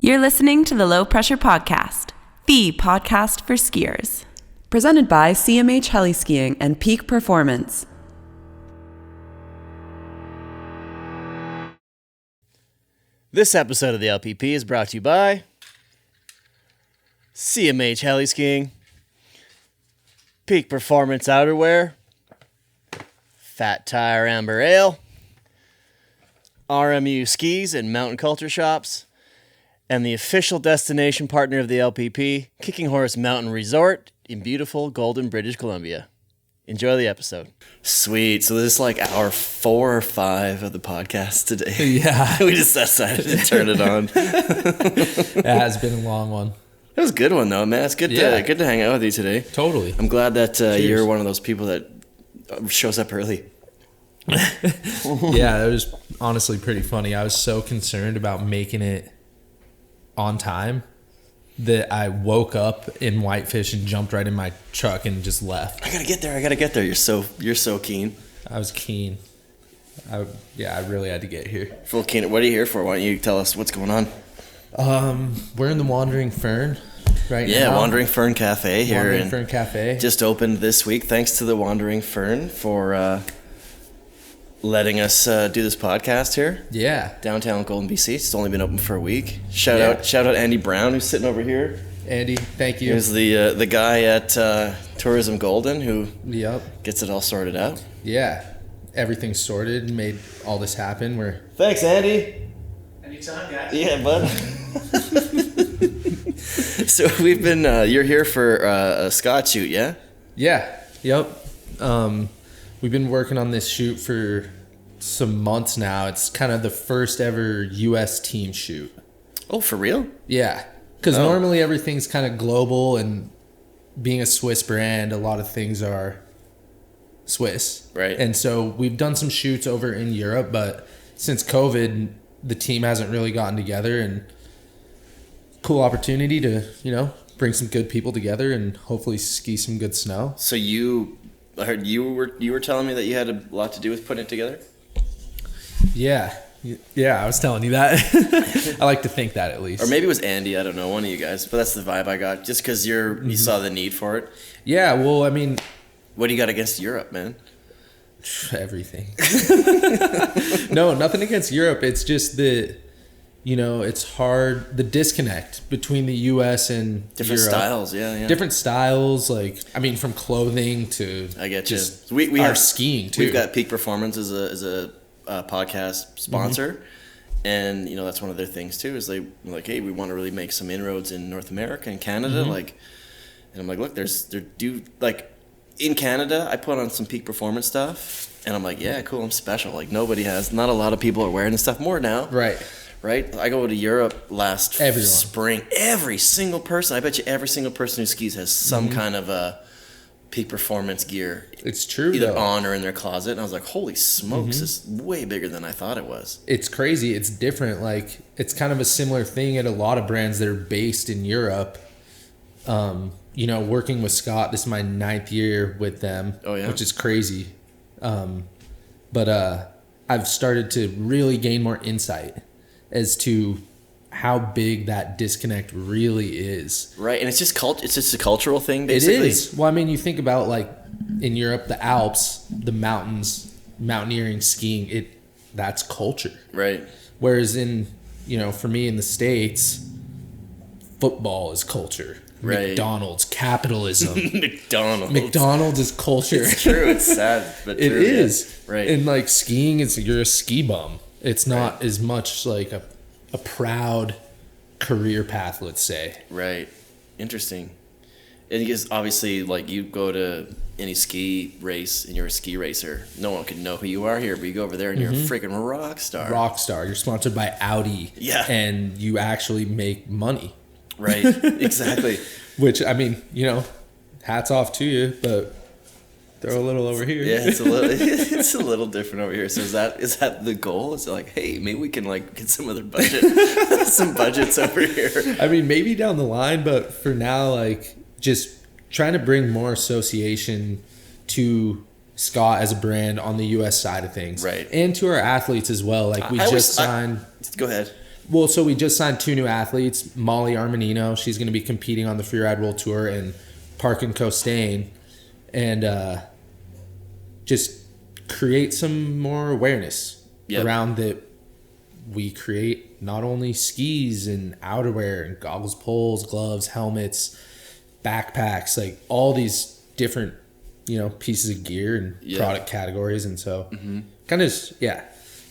You're listening to the Low Pressure Podcast, the podcast for skiers. Presented by CMH Heli Skiing and Peak Performance. This episode of the LPP is brought to you by CMH Heli Skiing, Peak Performance Outerwear, Fat Tire Amber Ale, RMU Skis and Mountain Culture Shops, and the official destination partner of the LPP, Kicking Horse Mountain Resort in beautiful Golden, British Columbia. Enjoy the episode. Sweet. So this is like hour 4 or 5 of the podcast today. Yeah. We just decided to turn it on. It has been a long one. It was a good one, though, man. It's good to hang out with you today. Totally. I'm glad that you're one of those people that shows up early. Yeah, it was honestly pretty funny. I was so concerned about making it on time that I woke up in Whitefish and jumped right in my truck and just left. I gotta get there. You're so keen. I was keen. I really had to get here. Full keen. What are you here for? Why don't you tell us what's going on? We're in the Wandering Fern right now. Yeah, Wandering Fern Cafe here. Wandering Fern Cafe. Just opened this week. Thanks to the Wandering Fern for letting us do this podcast here. Yeah. Downtown Golden, BC. It's only been open for a week. Shout out Andy Brown, who's sitting over here. Andy, thank you. He's the guy at Tourism Golden who Yep. gets it all sorted out. Yeah. Everything's sorted and made all this happen. Thanks, Andy. Anytime, guys. Yeah, bud. So we've been, you're here for a Scott shoot, yeah? Yeah. Yep. We've been working on this shoot for some months now. It's kind of the first ever U.S. team shoot. Oh, for real? Yeah. Because normally everything's kind of global, and being a Swiss brand, a lot of things are Swiss. Right. And so we've done some shoots over in Europe, but since COVID, the team hasn't really gotten together, and cool opportunity to, bring some good people together and hopefully ski some good snow. So I heard you were telling me that you had a lot to do with putting it together? Yeah, I was telling you that. I like to think that, at least. Or maybe it was Andy, I don't know, one of you guys. But that's the vibe I got, just because you saw the need for it. Yeah, well, I mean... What do you got against Europe, man? Everything. No, nothing against Europe. It's just that, it's hard, the disconnect between the U.S. and different Europe. Styles, yeah. Different styles, from clothing to I get just you. We our have skiing, too. We've got Peak Performance as a podcast sponsor. And, that's one of their things, too, is they like, hey, we want to really make some inroads in North America and Canada. And I'm like, look, in Canada, I put on some Peak Performance stuff. And I'm like, yeah, cool, I'm special. Like, not a lot of people are wearing this stuff more now. Right. I go to Europe last spring. Every single person, I bet you every single person who skis has some kind of a Peak Performance gear. It's true, either on or in their closet. And I was like, holy smokes, this is way bigger than I thought it was. It's crazy. It's different. It's kind of a similar thing at a lot of brands that are based in Europe. Working with Scott, this is my 9th year with them, which is crazy. But I've started to really gain more insight as to how big that disconnect really is. Right, and it's just a cultural thing, basically. It is. Well, you think about in Europe, the Alps, the mountains, mountaineering, skiing, that's culture. Right. Whereas for me in the States, football is culture. Right. McDonald's, capitalism. McDonald's is culture. It's true. It's sad, but it true. is. Yeah. Right. And skiing, you're a ski bum. It's not as much like a proud career path, let's say. Right. Interesting. And because obviously, you go to any ski race and you're a ski racer, no one can know who you are here, but you go over there and you're a freaking rock star. Rock star. You're sponsored by Audi. Yeah. And you actually make money. Right. Exactly. Which, hats off to you, but throw a little over here. Yeah, it's a little different over here. So is that the goal? Is it like, hey, maybe we can get some other budget, some budgets over here? Maybe down the line, but for now, just trying to bring more association to Scott as a brand on the U.S. side of things, right? And to our athletes as well. We just signed. Go ahead. Well, so we just signed 2 new athletes. Molly Armanino, she's going to be competing on the Freeride World Tour, and Parkin Costain, and just create some more awareness around that. We create not only skis and outerwear and goggles, poles, gloves, helmets, backpacks, like all these different, pieces of gear and product categories. And so kind of,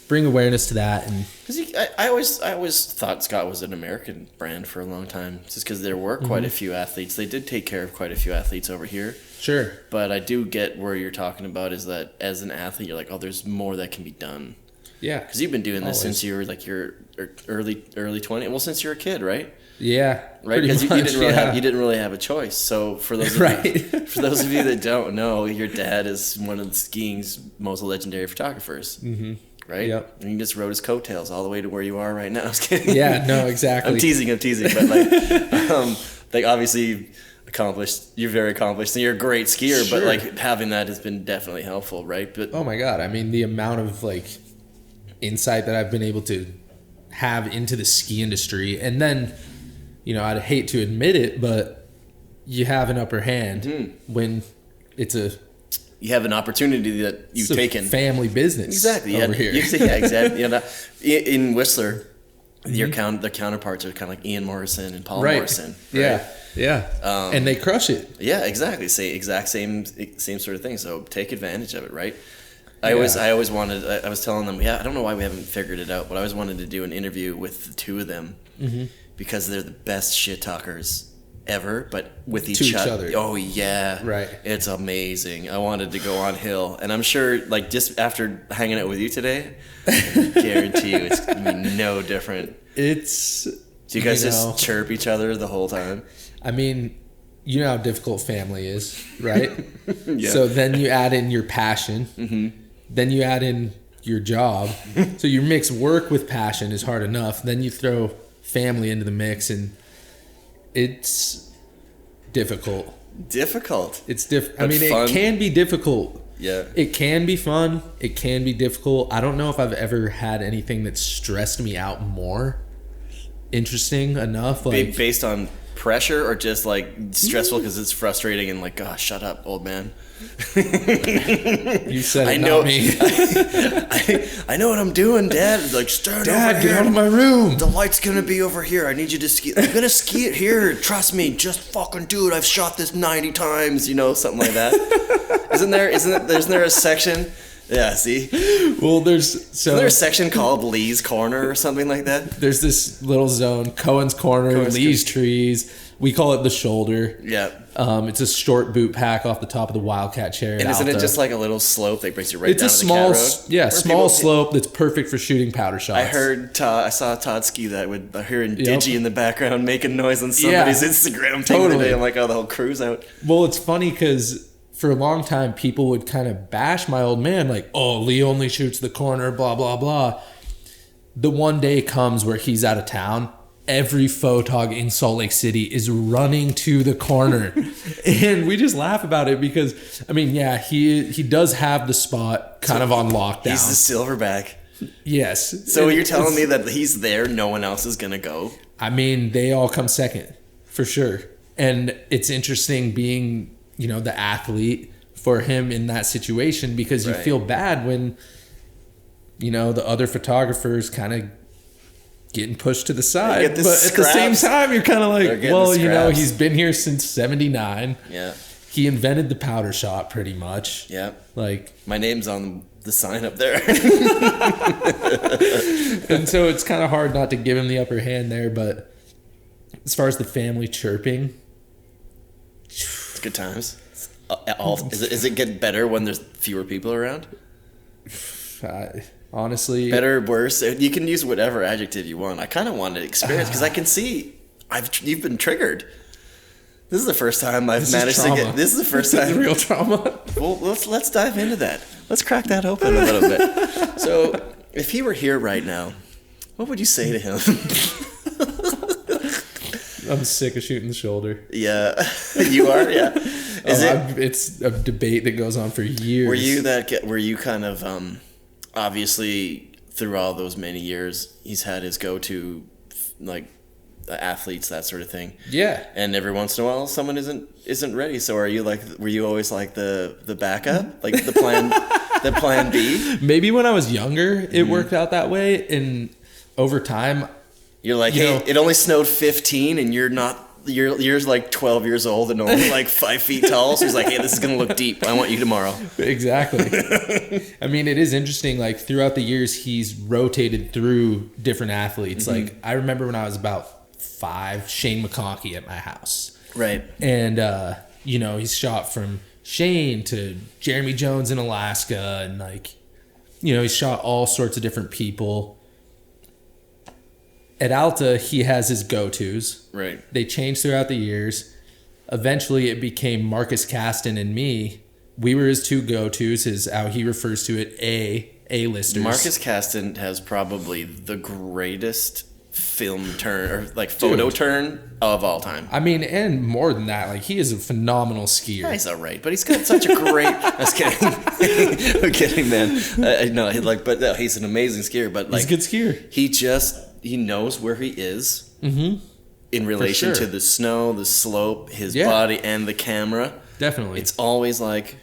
bring awareness to that. And because I always thought Scott was an American brand for a long time, just because there were quite a few athletes. They did take care of quite a few athletes over here. Sure. But I do get where you're talking about is that as an athlete, you're like, oh, there's more that can be done. Yeah. Because you've been doing this since you were like your early 20s. Well, since you're a kid, right? Yeah. Right. Because you didn't really have a choice. So for those of you that don't know, your dad is one of the skiing's most legendary photographers. Mm-hmm. Right. Yep. And you just rode his coattails all the way to where you are right now. I was kidding. Yeah. No. Exactly. I'm teasing, but like obviously accomplished. You're very accomplished, and you're a great skier. Sure. But like having that has been definitely helpful, right? But oh my God, I mean the amount of like insight that I've been able to have into the ski industry, and then I'd hate to admit it, but you have an upper hand when you have an opportunity that you've taken. Family business, exactly. Over here, exactly. In Whistler, the counterparts are kind of like Ian Morrison and Paul Morrison. Right? Yeah. And they crush it. Yeah, exactly. Same sort of thing. So take advantage of it, right? I always wanted. I was telling them, I don't know why we haven't figured it out, but I always wanted to do an interview with the 2 of them because they're the best shit talkers ever, but with each other. Oh yeah, right. It's amazing. I wanted to go on hill, and I'm sure, like just after hanging out with you today, I guarantee you it's gonna be no different. It's. Do you guys just chirp each other the whole time? I mean, you know how difficult family is, right? Yeah. So then you add in your passion. Mm-hmm. Then you add in your job. So your mix work with passion is hard enough. Then you throw family into the mix, and it's difficult. It's I mean, fun. It can be difficult. Yeah. It can be fun. It can be difficult. I don't know if I've ever had anything that stressed me out more. Interesting enough. Like, based on pressure or just like stressful because it's frustrating and like, gosh, shut up, old man. You said it, not me. I know what I'm doing, Dad. Like, stand Dad, over get here. out of my room. The light's gonna be over here. I need you to ski. I'm gonna ski it here. Trust me. Just fucking do it. I've shot this 90 times. Something like that. Isn't there a section? Yeah, see? Well, Isn't there a section called Lee's Corner or something like that? There's this little zone, Cohen's Corner, Lee's Trees. We call it the shoulder. Yeah. It's a short boot pack off the top of the Wildcat chair. And isn't it just like a little slope that brings you right down to the cat road? Yeah, small slope that's perfect for shooting powder shots. I saw Todd ski that with hearing Digi in the background making noise on somebody's Instagram thing today. I'm like, oh, the whole crew's out. Well, it's funny because for a long time, people would kind of bash my old man, like, oh, Lee only shoots the corner, blah, blah, blah. The one day comes where he's out of town. Every photog in Salt Lake City is running to the corner. And we just laugh about it because, I mean, yeah, he does have the spot kind of on lockdown. He's the silverback. Yes. So you're telling me that he's there, no one else is going to go? I mean, they all come second, for sure. And it's interesting being, the athlete for him in that situation because you feel bad when, the other photographers kind of getting pushed to the side. But at the same time, you're kind of like, well, he's been here since 79. Yeah. He invented the powder shot pretty much. Yeah. Like, my name's on the sign up there. And so it's kind of hard not to give him the upper hand there. But as far as the family chirping, it's good times. Is it get better when there's fewer people around? Honestly, better, worse. You can use whatever adjective you want. I kind of want to experience because I can see you've been triggered. This is the first time I've managed to get. This is the first time. Real trauma. Well, let's dive into that. Let's crack that open a little bit. So, if he were here right now, what would you say to him? I'm sick of shooting the shoulder. Yeah, you are. Yeah, it's a debate that goes on for years. Were you kind of obviously through all those many years, he's had his go-to, like, athletes, that sort of thing. Yeah. And every once in a while, someone isn't ready. So were you always like the backup, like the plan B? Maybe when I was younger, it worked out that way, and over time, you're like, hey, it only snowed 15, and you're like 12 years old and only like 5 feet tall. So he's like, hey, this is gonna look deep. I want you tomorrow. Exactly. I mean, it is interesting. Like throughout the years, he's rotated through different athletes. Mm-hmm. Like I remember when I was about 5, Shane McConkey at my house. Right. And he's shot from Shane to Jeremy Jones in Alaska, and like, he's shot all sorts of different people. At Alta, he has his go-tos. Right. They changed throughout the years. Eventually, it became Marcus Caston and me. We were his 2 go-tos, how he refers to it, A-listers. Marcus Caston has probably the greatest film turn, or like photo turn of all time. I mean, and more than that, like he is a phenomenal skier. Yeah, he's all right, but he's got such a great... I was kidding. I'm kidding, man. No, he's an amazing skier, but like... He's a good skier. He knows where he is in relation to the snow, the slope, his body, and the camera. Definitely. It's always like,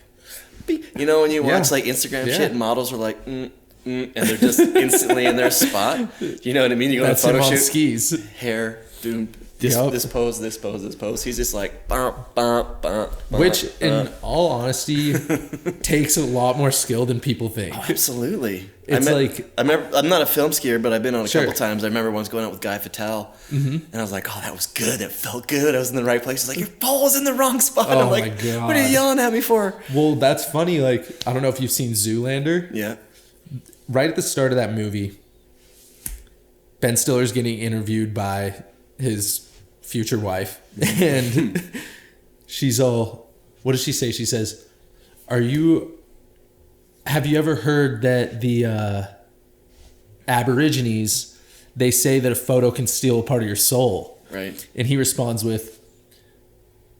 when you watch like Instagram shit, and models are like, and they're just instantly in their spot. You know what I mean? You go to a photo shoot, skis, hair, boom, this pose. He's just like, bump, bump, bump. Which, in all honesty, takes a lot more skill than people think. Oh, absolutely. I'm not a film skier, but I've been on a couple times. I remember once going out with Guy Fattal, and I was like, oh, that was good. That felt good. I was in the right place. He's like, your ball was in the wrong spot. Oh, I'm like, my God. What are you yelling at me for? Well, that's funny. Like, I don't know if you've seen Zoolander. Yeah. Right at the start of that movie, Ben Stiller's getting interviewed by his future wife, and she's all, what does she say? She says, have you ever heard that the Aborigines, they say that a photo can steal a part of your soul? Right. And he responds with,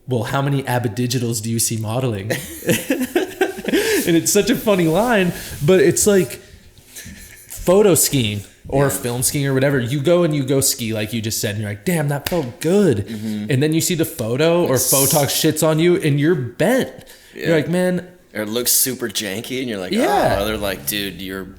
well, how many abidigitals do you see modeling? And it's such a funny line, but it's like photo skiing or film skiing or whatever. You go ski like you just said, and you're like, damn, that felt good. Mm-hmm. And then you see the photo or Photox shits on you and you're bent. Yeah. You're like, man. Or it looks super janky and you're like, oh, they're like, dude, you're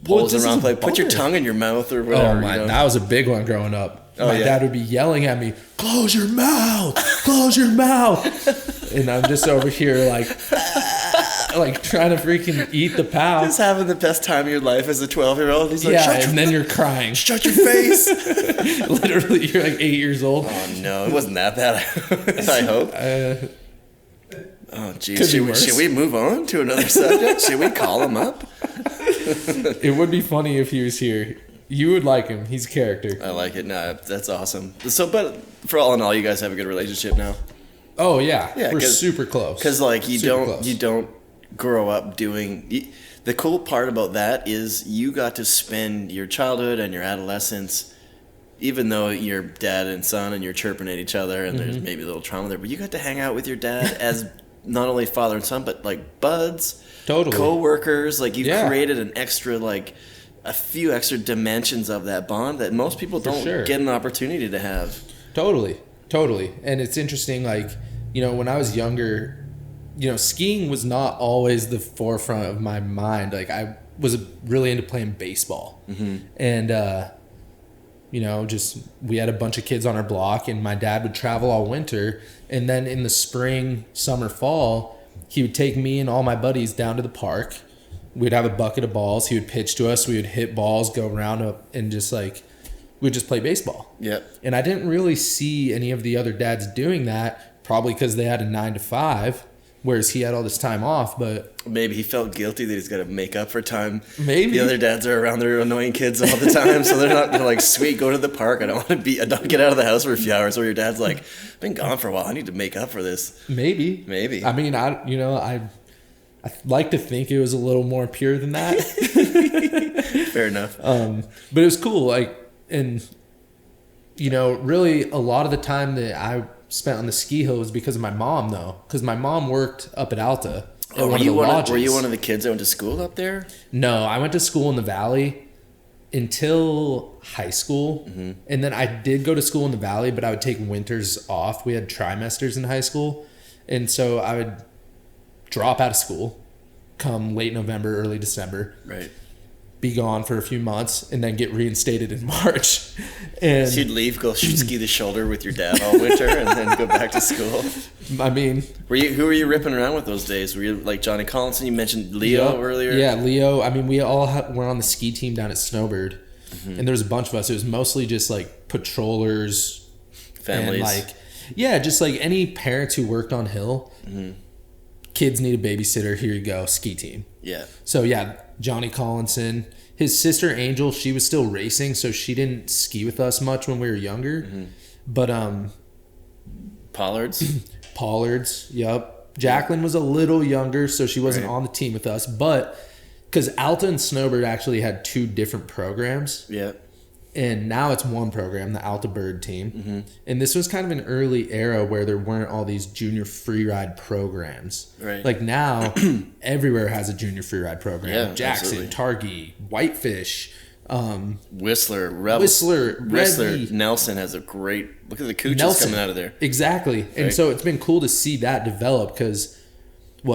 posing the wrong place. Put your tongue in your mouth or whatever. Oh my, that was a big one growing up. My dad would be yelling at me, close your mouth, close your mouth. And I'm just over here like trying to freaking eat the pow. Just having the best time of your life as a 12-year-old. He's like, and then you're crying. Shut your face. Literally, you're like 8 years old. Oh no, it wasn't that bad. I hope. Oh geez, should we move on to another subject? Should we call him up? It would be funny if he was here. You would like him. He's a character. I like it. No, that's awesome. So, but for all in all, you guys have a good relationship now. Oh yeah, we're super close. Because like you don't grow up doing. The cool part about that is you got to spend your childhood and your adolescence, even though you're dad and son and you're chirping at each other and there's maybe a little trauma there, but you got to hang out with your dad as not only father and son, but like buds, co-workers. Like you created a few extra dimensions of that bond that most people don't get an opportunity to have. Totally. And it's interesting, like, when I was younger, skiing was not always the forefront of my mind. Like I was really into playing baseball. And, we had a bunch of kids on our block and my dad would travel all winter. And then in the spring, summer, fall, he would take me and all my buddies down to the park. We'd have a bucket of balls. He would pitch to us. We would hit balls, go around up, and we'd just play baseball. Yep. And I didn't really see any of the other dads doing that, probably because they had a 9 to 5, whereas he had all this time off. But maybe he felt guilty that he's got to make up for time. Maybe the other dads are around their annoying kids all the time, so they're like, sweet, go to the park. I don't get out of the house for a few hours. Or your dad's like, I've been gone for a while. I need to make up for this. Maybe. I mean, I like to think it was a little more pure than that. Fair enough. But it was cool. Like, and really a lot of the time that I spent on the ski hill was because of my mom, though. Because my mom worked up at Alta. Were you one of the kids that went to school up there? No, I went to school in the valley. until high school. And then I did go to school in the Valley, but I would take winters off. We had trimesters in high school. And so I would drop out of school come late November, early December. Right. Be gone for a few months and then get reinstated in March. And so you'd leave, go ski the shoulder with your dad all winter, and then go back to school. I mean, who were you ripping around with those days? Were you like Johnny Collinson? You mentioned Leo earlier. Yeah, Leo. I mean, we all were on the ski team down at Snowbird, and there was a bunch of us. It was mostly just like patrollers, families, and just like any parents who worked on hill. Kids need a babysitter. Here you go, ski team. Yeah. So yeah, Johnny Collinson. His sister Angel, she was still racing, so she didn't ski with us much when we were younger. But Pollards, yep. Jacqueline was a little younger, so she wasn't on the team with us. But because Alta and Snowbird actually had 2 different programs. Yeah. And now it's one program, the Alta Bird team. And this was kind of an early era where there weren't all these junior freeride programs. Right. Like now, everywhere has a junior freeride program. Yeah, Jackson, Targhee, Whitefish, Whistler, Rebel. Whistler, Nelson has a great... Look at the cooches coming out of there. Exactly. Right. And so it's been cool to see that develop because,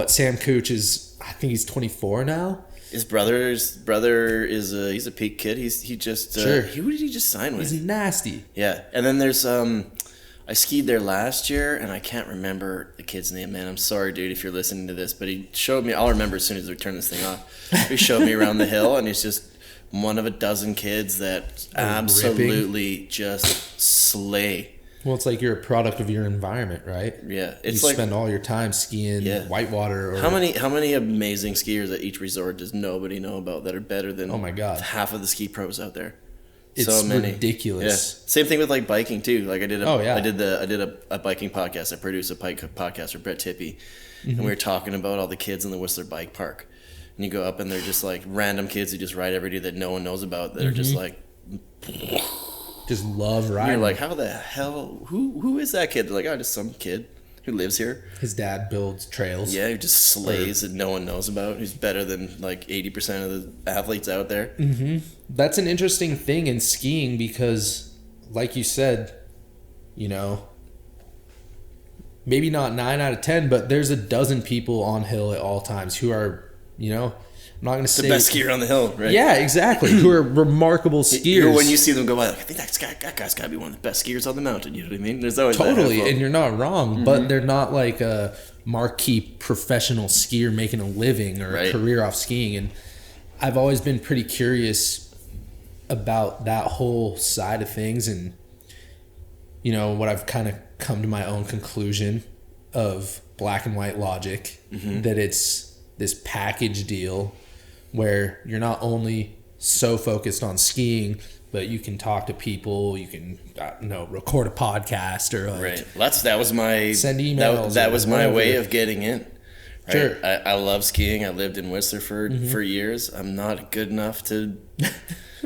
Sam Cooch is... I think he's 24 now. His brother is he's a peak kid. Who did he just sign with? He's nasty. Yeah, and then there's I skied there last year and I can't remember the kid's name. Man, I'm sorry, dude, if you're listening to this, but he showed me. I'll remember as soon as we turn this thing off. He showed me around the hill, and he's just one of a dozen kids that absolutely just slay. Well, it's like you're a product of your environment, right? Yeah, it's you spend all your time skiing whitewater. How many amazing skiers at each resort does nobody know about that are better than half of the ski pros out there? It's so many. Ridiculous. Yeah. Same thing with like biking too. Like I did a biking podcast. I produced a bike podcast for Brett Tippy, and we were talking about all the kids in the Whistler Bike Park. And you go up and they're just like random kids who just ride every day that no one knows about. That are just like. Just love riding. You're like, how the hell? Who is that kid? They're like, oh, just some kid who lives here. His dad builds trails. Yeah, who just slays that no one knows about. Who's better than like 80% of the athletes out there. That's an interesting thing in skiing because, like you said, maybe not 9 out of 10, but there's a dozen people on hill at all times who are, I'm not going to say... The best skier on the hill, right? Yeah, exactly. Who are remarkable skiers. When you see them go by, like, I think that guy's got to be one of the best skiers on the mountain. You know what I mean? There's always totally, and you're not wrong, but they're not like a marquee professional skier making a living or a career off skiing. And I've always been pretty curious about that whole side of things. And, what I've kind of come to my own conclusion of black and white logic, that it's this package deal where you're not only so focused on skiing, but you can talk to people, you can record a podcast or that was my send emails. That was my way of getting in. Right? Sure. I love skiing. I lived in Whistler for years. I'm not good enough to.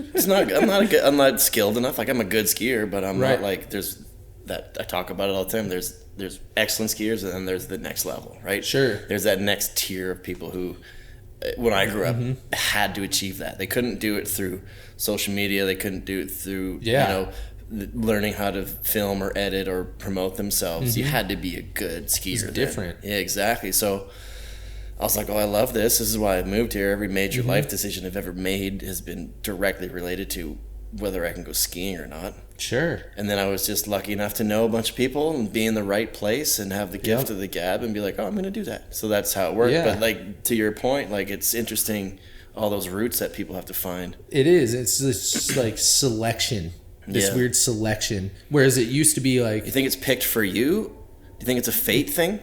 I'm not skilled enough. Like I'm a good skier, but I'm not like there's that. I talk about it all the time. There's excellent skiers, and then there's the next level, right? Sure. There's that next tier of people who, when I grew up, had to achieve that. They couldn't do it through social media. They couldn't do it through, learning how to film or edit or promote themselves. You had to be a good skier. It's different. Yeah, exactly. So I was like, oh, I love this. This is why I moved here. Every major life decision I've ever made has been directly related to whether I can go skiing or not. Sure. And then I was just lucky enough to know a bunch of people and be in the right place and have the gift of the gab and be like, oh, I'm going to do that. So that's how it worked. Yeah. But like to your point, like it's interesting all those routes that people have to find. It is. It's this like selection, this weird selection. Whereas it used to be like... You think it's picked for you? Do you think it's a fate thing?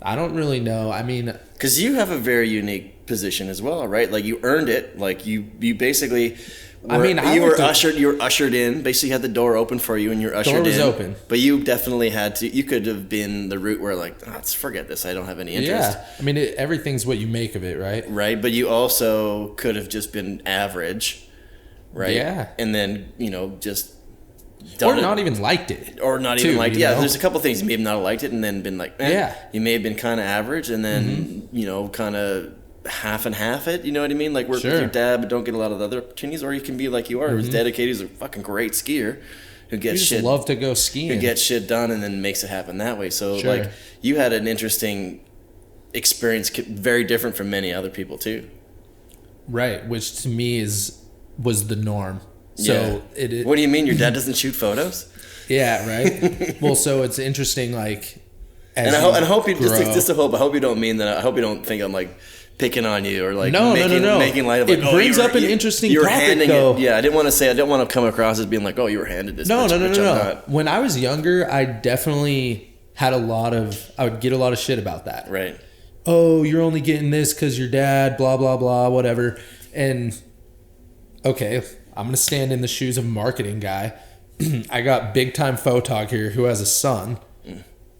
I don't really know. I mean... Because you have a very unique position as well, right? Like you earned it. Like you basically... You were ushered in. Basically, had the door open for you, and you're ushered in. Door was open. But you definitely had to. You could have been the route where, like, let's forget this. I don't have any interest. Yeah, I mean, everything's what you make of it, right? Right, but you also could have just been average, right? Yeah, and then just or not even liked it, or not even liked it. Yeah, there's a couple things you may have not liked it, and then been like, you may have been kind of average, and then kind of half and half it, you know what I mean? Like work with your dad, but don't get a lot of the other opportunities, or you can be like you are, who's dedicated, who's a fucking great skier, who gets shit. Love to go skiing. Who gets shit done and then makes it happen that way. So like you had an interesting experience, very different from many other people too. Right, which to me was the norm. So what do you mean your dad doesn't shoot photos? Yeah, right. Well, so it's interesting, like. And I hope you just a hope. I hope you don't mean that. I hope you don't think I'm like picking on you or like making light of it. It brings up an interesting topic, though. I didn't want to come across as being like, oh, you were handed this. No. When I was younger, I definitely had I would get a lot of shit about that. Right. Oh, you're only getting this because your dad, blah, blah, blah, whatever. And okay, I'm going to stand in the shoes of a marketing guy. I got big time photog here who has a son.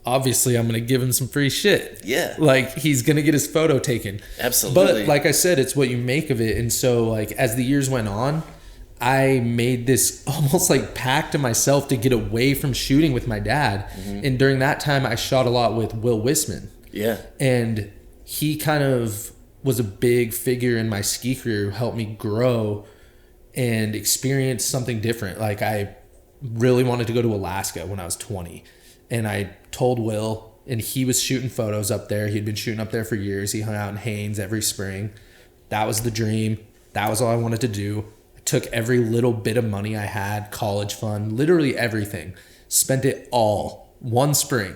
Obviously, I'm going to give him some free shit. Yeah. Like, he's going to get his photo taken. Absolutely. But like I said, it's what you make of it. And so, like, as the years went on, I made this almost like pact to myself to get away from shooting with my dad. Mm-hmm. And during that time, I shot a lot with Will Wissman. Yeah. And he kind of was a big figure in my ski career, helped me grow and experience something different. Like, I really wanted to go to Alaska when I was 20. And I told Will, and he was shooting photos up there. He'd been shooting up there for years. He hung out in Haines every spring. That was the dream. That was all I wanted to do. I took every little bit of money I had, college fund, literally everything. Spent it all one spring,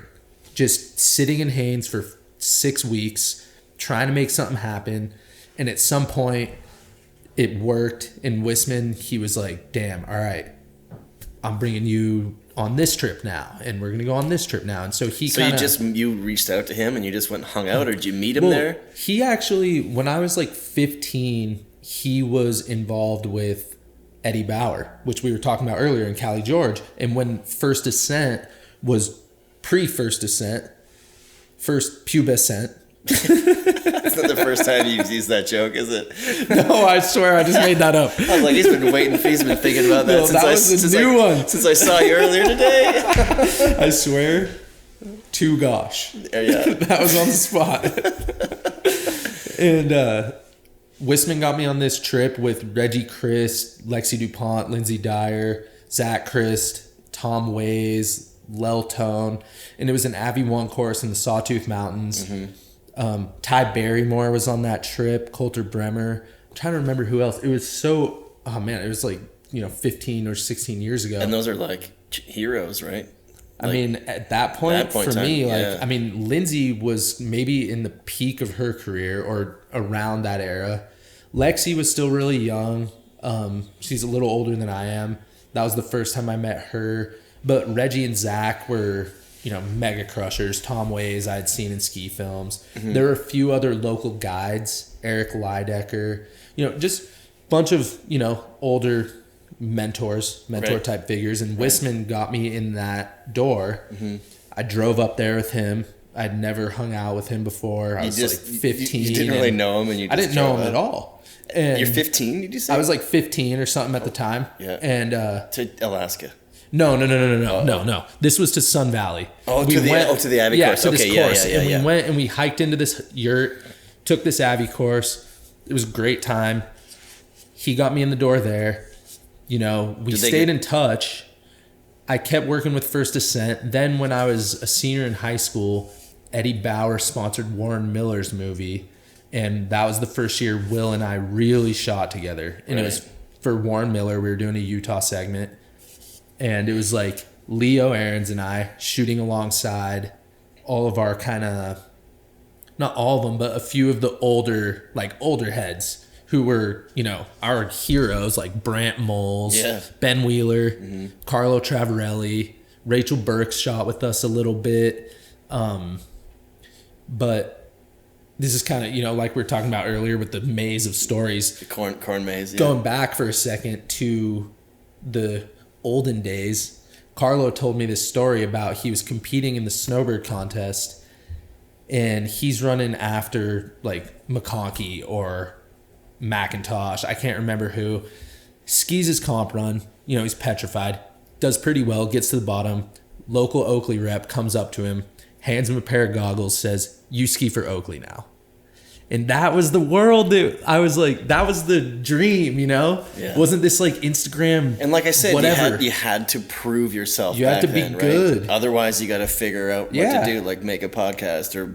just sitting in Haines for 6 weeks, trying to make something happen. And at some point, it worked. And Wissman, he was like, damn, all right, I'm bringing you on this trip now, and we're going to go on this trip now. And so you reached out to him and you just went and hung out, or did you meet him there? He actually, when I was like 15, he was involved with Eddie Bauer, which we were talking about earlier, in Cali, George. And when First Ascent was pre-First Ascent, first pubescent. It's not the first time you've used that joke, is it? No, I swear, I just made that up. I was like, he's been thinking about that since I saw you earlier today. I swear to gosh. Yeah. That was on the spot. And Wissman got me on this trip with Reggie Christ, Lexi DuPont, Lindsay Dyer, Zach Christ, Tom Ways, Lel Tone, and it was an Abbey 1 course in the Sawtooth Mountains. Mm-hmm. Ty Barrymore was on that trip, Coulter Bremer. I'm trying to remember who else. It was it was like, 15 or 16 years ago. And those are like heroes, right? I mean, at that point for me, Lindsay was maybe in the peak of her career or around that era. Lexi was still really young. She's a little older than I am. That was the first time I met her. But Reggie and Zach were, mega crushers. Tom Ways I had seen in ski films. Mm-hmm. There were a few other local guides, Eric Lydecker, just a bunch of, older mentor type figures. And Wissman got me in that door. Mm-hmm. I drove up there with him. I'd never hung out with him before. I was like 15. You didn't really know him, and I didn't know him at all. And you're 15, did you say? I was like 15 or something at the time. Yeah. And to Alaska. No. This was to Sun Valley. To the Abbey course. To this course. And we went and we hiked into this yurt, took this Abbey course. It was a great time. He got me in the door there. We stayed in touch. I kept working with First Ascent. Then when I was a senior in high school, Eddie Bauer sponsored Warren Miller's movie. And that was the first year Will and I really shot together. And It was for Warren Miller. We were doing a Utah segment. And it was like Leo Aarons and I shooting alongside all of our kind of, not all of them, but a few of the older heads who were, our heroes, like Brant Moles, Ben Wheeler, mm-hmm. Carlo Travarelli, Rachel Burks shot with us a little bit. But this is kind of, like we were talking about earlier with the maze of stories. The corn maze, Going back for a second to the olden days, Carlo told me this story about he was competing in the Snowbird contest and he's running after like McConkey or McIntosh. I can't remember who. Skis his comp run. He's petrified. Does pretty well. Gets to the bottom. Local Oakley rep comes up to him, hands him a pair of goggles, says, "You ski for Oakley now." And that was the world that I was like, that was the dream, you know? Yeah. Wasn't this like Instagram? And like I said, whatever. You had to prove yourself. You had to be good. Right? Otherwise, you got to figure out what to do, like make a podcast or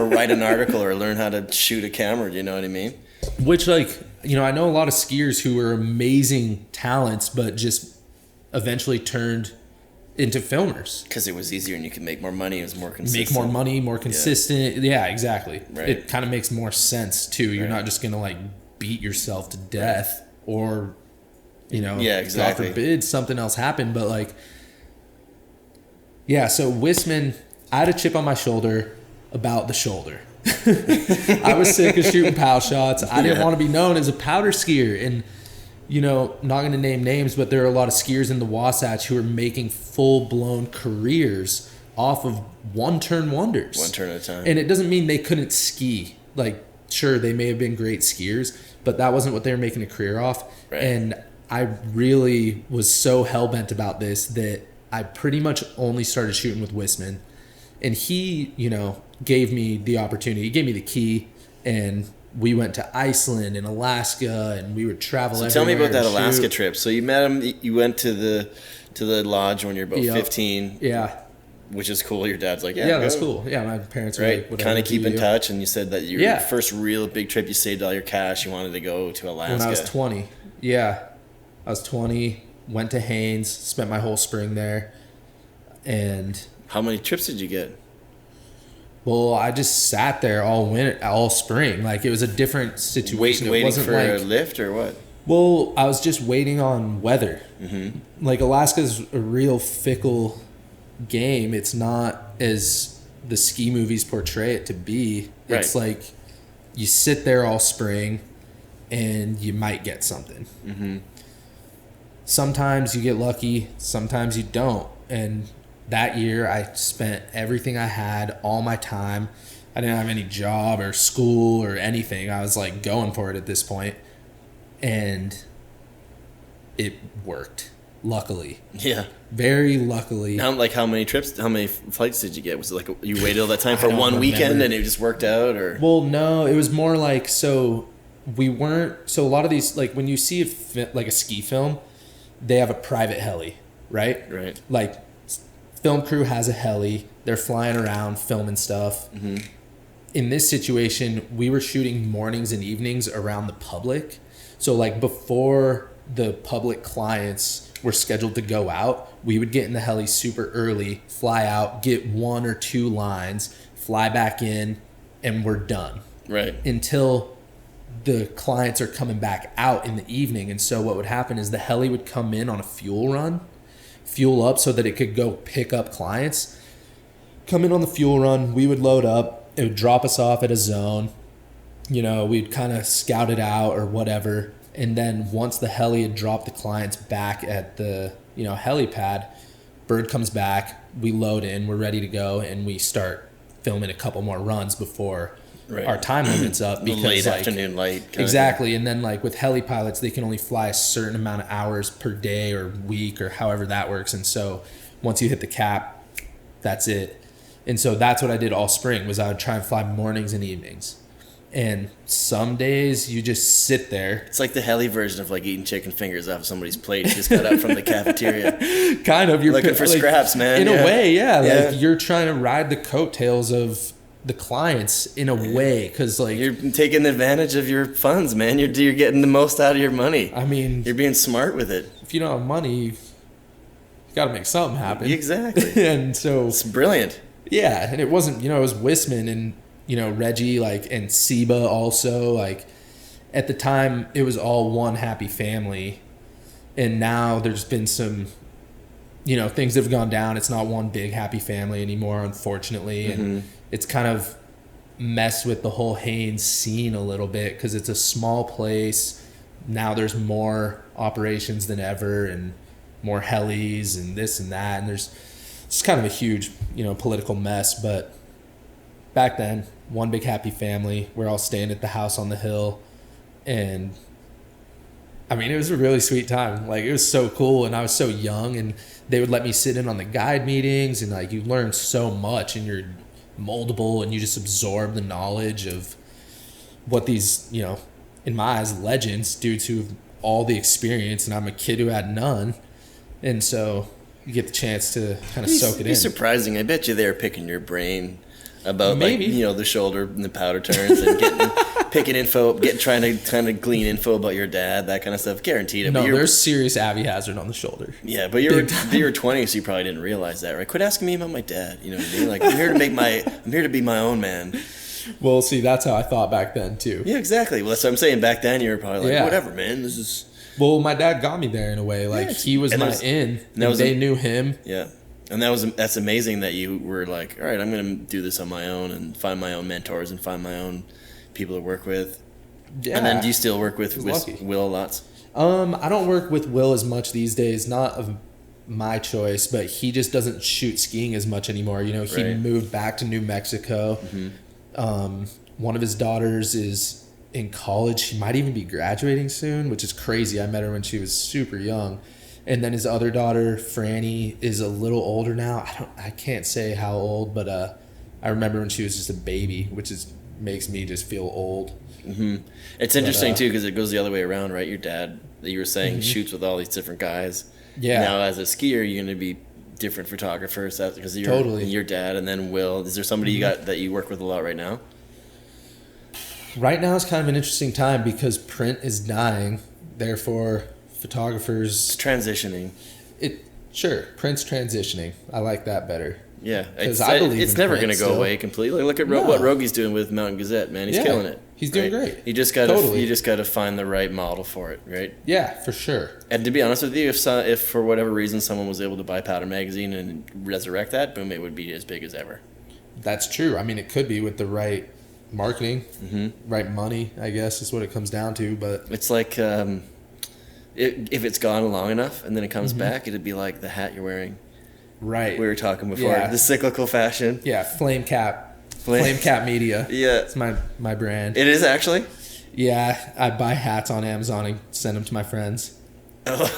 write an article or learn how to shoot a camera. You know what I mean? Which, like, you know, I know a lot of skiers who were amazing talents, but just eventually turned into filmers because it was easier and you could make more money. It was more consistent. Make more money, more consistent. Yeah, exactly. Right. It kind of makes more sense too. You're not just gonna like beat yourself to death or, you know, God forbid something else happened. But like, yeah. So Wissman, I had a chip on my shoulder about the shoulder. I was sick of shooting pow shots. I didn't want to be known as a powder skier. And, you know, not going to name names, but there are a lot of skiers in the Wasatch who are making full-blown careers off of one-turn wonders. One turn at a time. And it doesn't mean they couldn't ski. Like, sure, they may have been great skiers, but that wasn't what they were making a career off. Right. And I really was so hell-bent about this that I pretty much only started shooting with Wissman. And he, you know, gave me the opportunity. He gave me the key, and we went to Iceland and Alaska, and we would travel everywhere. Tell me about that Alaska trip. So you met him. You went to the lodge when you're about 15. Yeah. Which is cool. Your dad's like, yeah, that's cool. Yeah, my parents were like, kind of keep in touch. And you said that your first real big trip, you saved all your cash. You wanted to go to Alaska. When I was 20. Yeah. I was 20, went to Haines, spent my whole spring there. And how many trips did you get? Well, I just sat there all winter, all spring. Like, it was a different situation. Waiting for a lift or what? Well, I was just waiting on weather. Mm-hmm. Like, Alaska's a real fickle game. It's not as the ski movies portray it to be. Right. It's like you sit there all spring and you might get something. Mm-hmm. Sometimes you get lucky, sometimes you don't. And that year I spent everything I had, all my time. I didn't have any job or school or anything. I was like going for it at this point. And it worked, luckily. Yeah. Very luckily. How many flights did you get? Was it like you waited all that time for one weekend and it just worked out, or? Well, no, it was more like, so a lot of these, like when you see a ski film, they have a private heli, right? Right. Like, film crew has a heli. They're flying around filming stuff. Mm-hmm. In this situation, we were shooting mornings and evenings around the public. So like before the public clients were scheduled to go out, we would get in the heli super early, fly out, get 1 or 2 lines, fly back in, and we're done. Right. Until the clients are coming back out in the evening. And so what would happen is the heli would come in on a fuel run, fuel up so that it could go pick up clients. Come in on the fuel run, we would load up, it would drop us off at a zone. You know, we'd kind of scout it out or whatever. And then once the heli had dropped the clients back at the, you know, helipad, bird comes back, we load in, we're ready to go, and we start filming a couple more runs before our time limit's up. Because late afternoon light. Exactly. And then like with heli pilots, they can only fly a certain amount of hours per day or week or however that works. And so once you hit the cap, that's it. And so that's what I did all spring, was I would try and fly mornings and evenings. And some days you just sit there. It's like the heli version of like eating chicken fingers off of somebody's plate you just got out from the cafeteria. Kind of. You're looking for scraps, man. In a way, yeah. Like you're trying to ride the coattails of the clients in a way, because like you're taking advantage of your funds, man. You're getting the most out of your money. I mean, you're being smart with it. If you don't have money, you got to make something happen. Exactly. And so it's brilliant. Yeah, and it wasn't, it was Wissman and, Reggie, like, and Seba also, like, at the time, it was all one happy family, and now there's been some, things that have gone down. It's not one big happy family anymore, unfortunately, and it's kind of messed with the whole Haines scene a little bit, because it's a small place. Now there's more operations than ever, and more helis, and this and that, and it's kind of a huge, political mess, but back then, one big happy family. We're all staying at the house on the hill, and I mean, it was a really sweet time. Like, it was so cool, and I was so young, and they would let me sit in on the guide meetings, and like, you learn so much, and you're moldable, and you just absorb the knowledge of what these, in my eyes, legends due to all the experience, and I'm a kid who had none. And so you get the chance to kind of soak it in. It's surprising. I bet you they're picking your brain about Maybe. the shoulder and the powder turns and picking info, trying to glean info about your dad, that kind of stuff. Guaranteed. No, there's serious Abby hazard on the shoulder. Yeah, but you were 20, so you probably didn't realize that, right? Quit asking me about my dad. You know what I mean? Like, I'm here to be my own man. Well, see, that's how I thought back then too. Yeah, exactly. Well, that's what I'm saying. Back then, you were probably like, whatever, man. This is. Well, my dad got me there in a way. Like, he was my in, and they knew him. Yeah. And that's amazing that you were like, all right, I'm going to do this on my own and find my own mentors and find my own people to work with. Yeah. And then do you still work with Will lots? I don't work with Will as much these days. Not of my choice, but he just doesn't shoot skiing as much anymore. He moved back to New Mexico. Mm-hmm. One of his daughters is in college. She might even be graduating soon, which is crazy. I met her when she was super young. And then his other daughter, Franny, is a little older now. I can't say how old, but I remember when she was just a baby, which makes me just feel old. Mm-hmm. It's interesting too, because it goes the other way around, right? Your dad, that you were saying, shoots with all these different guys. Yeah. Now, as a skier, you're going to be different photographers because you're your dad, and then Will. Is there somebody you got that you work with a lot right now? Right now is kind of an interesting time because print is dying. Therefore, photographers... It's transitioning. Print's transitioning. I like that better. Yeah. It's never going to go away completely. Look at what Rogi's doing with Mountain Gazette, man. He's killing it. He's doing great. You just got to find the right model for it, right? Yeah, for sure. And to be honest with you, if for whatever reason someone was able to buy Powder Magazine and resurrect that, boom, it would be as big as ever. That's true. I mean, it could be with the right marketing, right money, I guess is what it comes down to. But it's like if it's gone long enough and then it comes back, it'd be like the hat you're wearing. Right. We were talking before. The cyclical fashion. Yeah, Flame Cap Media. Yeah. It's my brand. It is actually? Yeah, I buy hats on Amazon and send them to my friends. Oh, I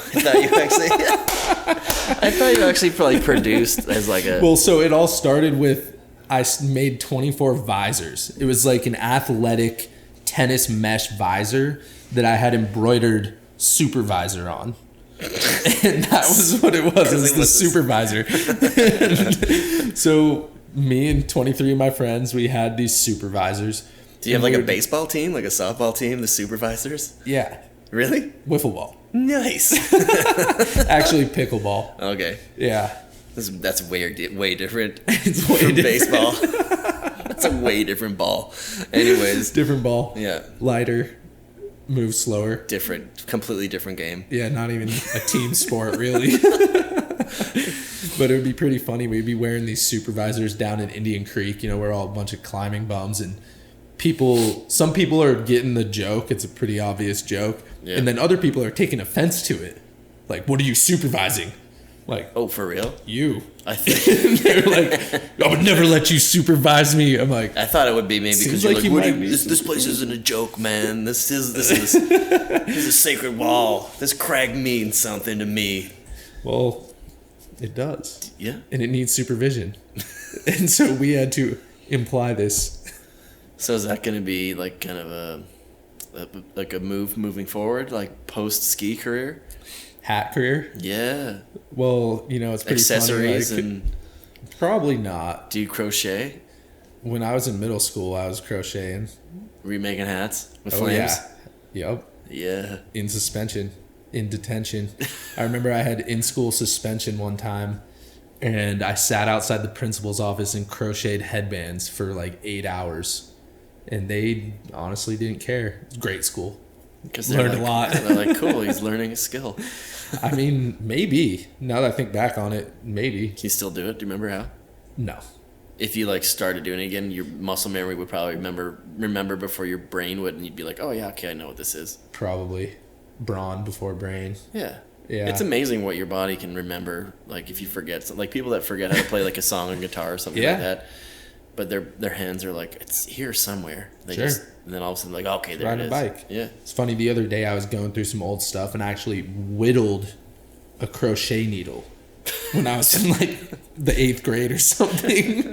thought you actually probably produced as like a... Well, so it all started with I made 24 visors. It was like an athletic tennis mesh visor that I had embroidered Supervisor on. And that was what it was. It was the Supervisor. So me and 23 of my friends, we had these Supervisors. Do you have like a baseball team, like a softball team, the Supervisors? Yeah. Really? Wiffle ball. Nice. Actually, pickleball. Okay. Yeah. That's way different it's way from different. Baseball. That's a way different ball. Anyways. Different ball. Yeah. Lighter. Move slower. Completely different game. Yeah, not even a team sport, really. But it would be pretty funny. We'd be wearing these Supervisors down in Indian Creek. We're all a bunch of climbing bums, and some people are getting the joke. It's a pretty obvious joke. Yeah. And then other people are taking offense to it. Like, what are you supervising? Like, oh, for real? You. I think they're like, I would never let you supervise me. I'm like, I thought it would be maybe because you're like, this place isn't a joke, man. This is a sacred wall. This crag means something to me. Well, it does. Yeah. And it needs supervision. And so we had to imply this. So is that going to be like kind of a move moving forward, like post ski career? Hat career? Yeah. Well, it's pretty accessories funny. and probably not. Do you crochet? When I was in middle school, I was crocheting. Were you making hats with flames? Yeah. Yep. Yeah. In suspension, in detention. I remember I had in-school suspension one time, and I sat outside the principal's office and crocheted headbands for like 8 hours, and they honestly didn't care. It was great school. Because learned a lot. They're like, cool, he's learning a skill. I mean, maybe. Now that I think back on it, maybe. Can you still do it? Do you remember how? No. If you started doing it again, your muscle memory would probably remember before your brain would, and you'd be like, oh yeah, okay, I know what this is. Probably. Brawn before brain. Yeah. Yeah. It's amazing what your body can remember. Like if you forget, like people that forget how to play like a song on guitar or something like that. But their hands are like, it's here somewhere. They sure. And then all of a sudden, like, okay, there it is. Riding a bike. Yeah. It's funny, the other day I was going through some old stuff and I actually whittled a crochet needle when I was in like the 8th grade or something.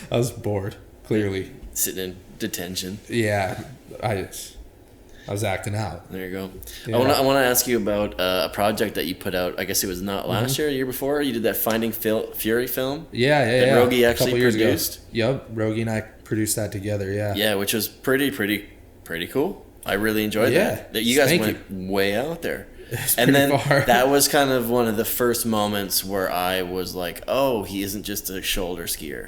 I was bored. clearly. Sitting in detention. Yeah, I was acting out. There you go. Yeah. I want to ask you about a project that you put out. I guess it was not last year, year before. You did that Finding Fury film. Yeah. That Rogie actually produced. Yep, Rogie and I produced that together. Yeah. Yeah, which was pretty cool. I really enjoyed that. You guys went way out there. And then far. That was kind of one of the first moments where I was like, oh, he isn't just a shoulder skier.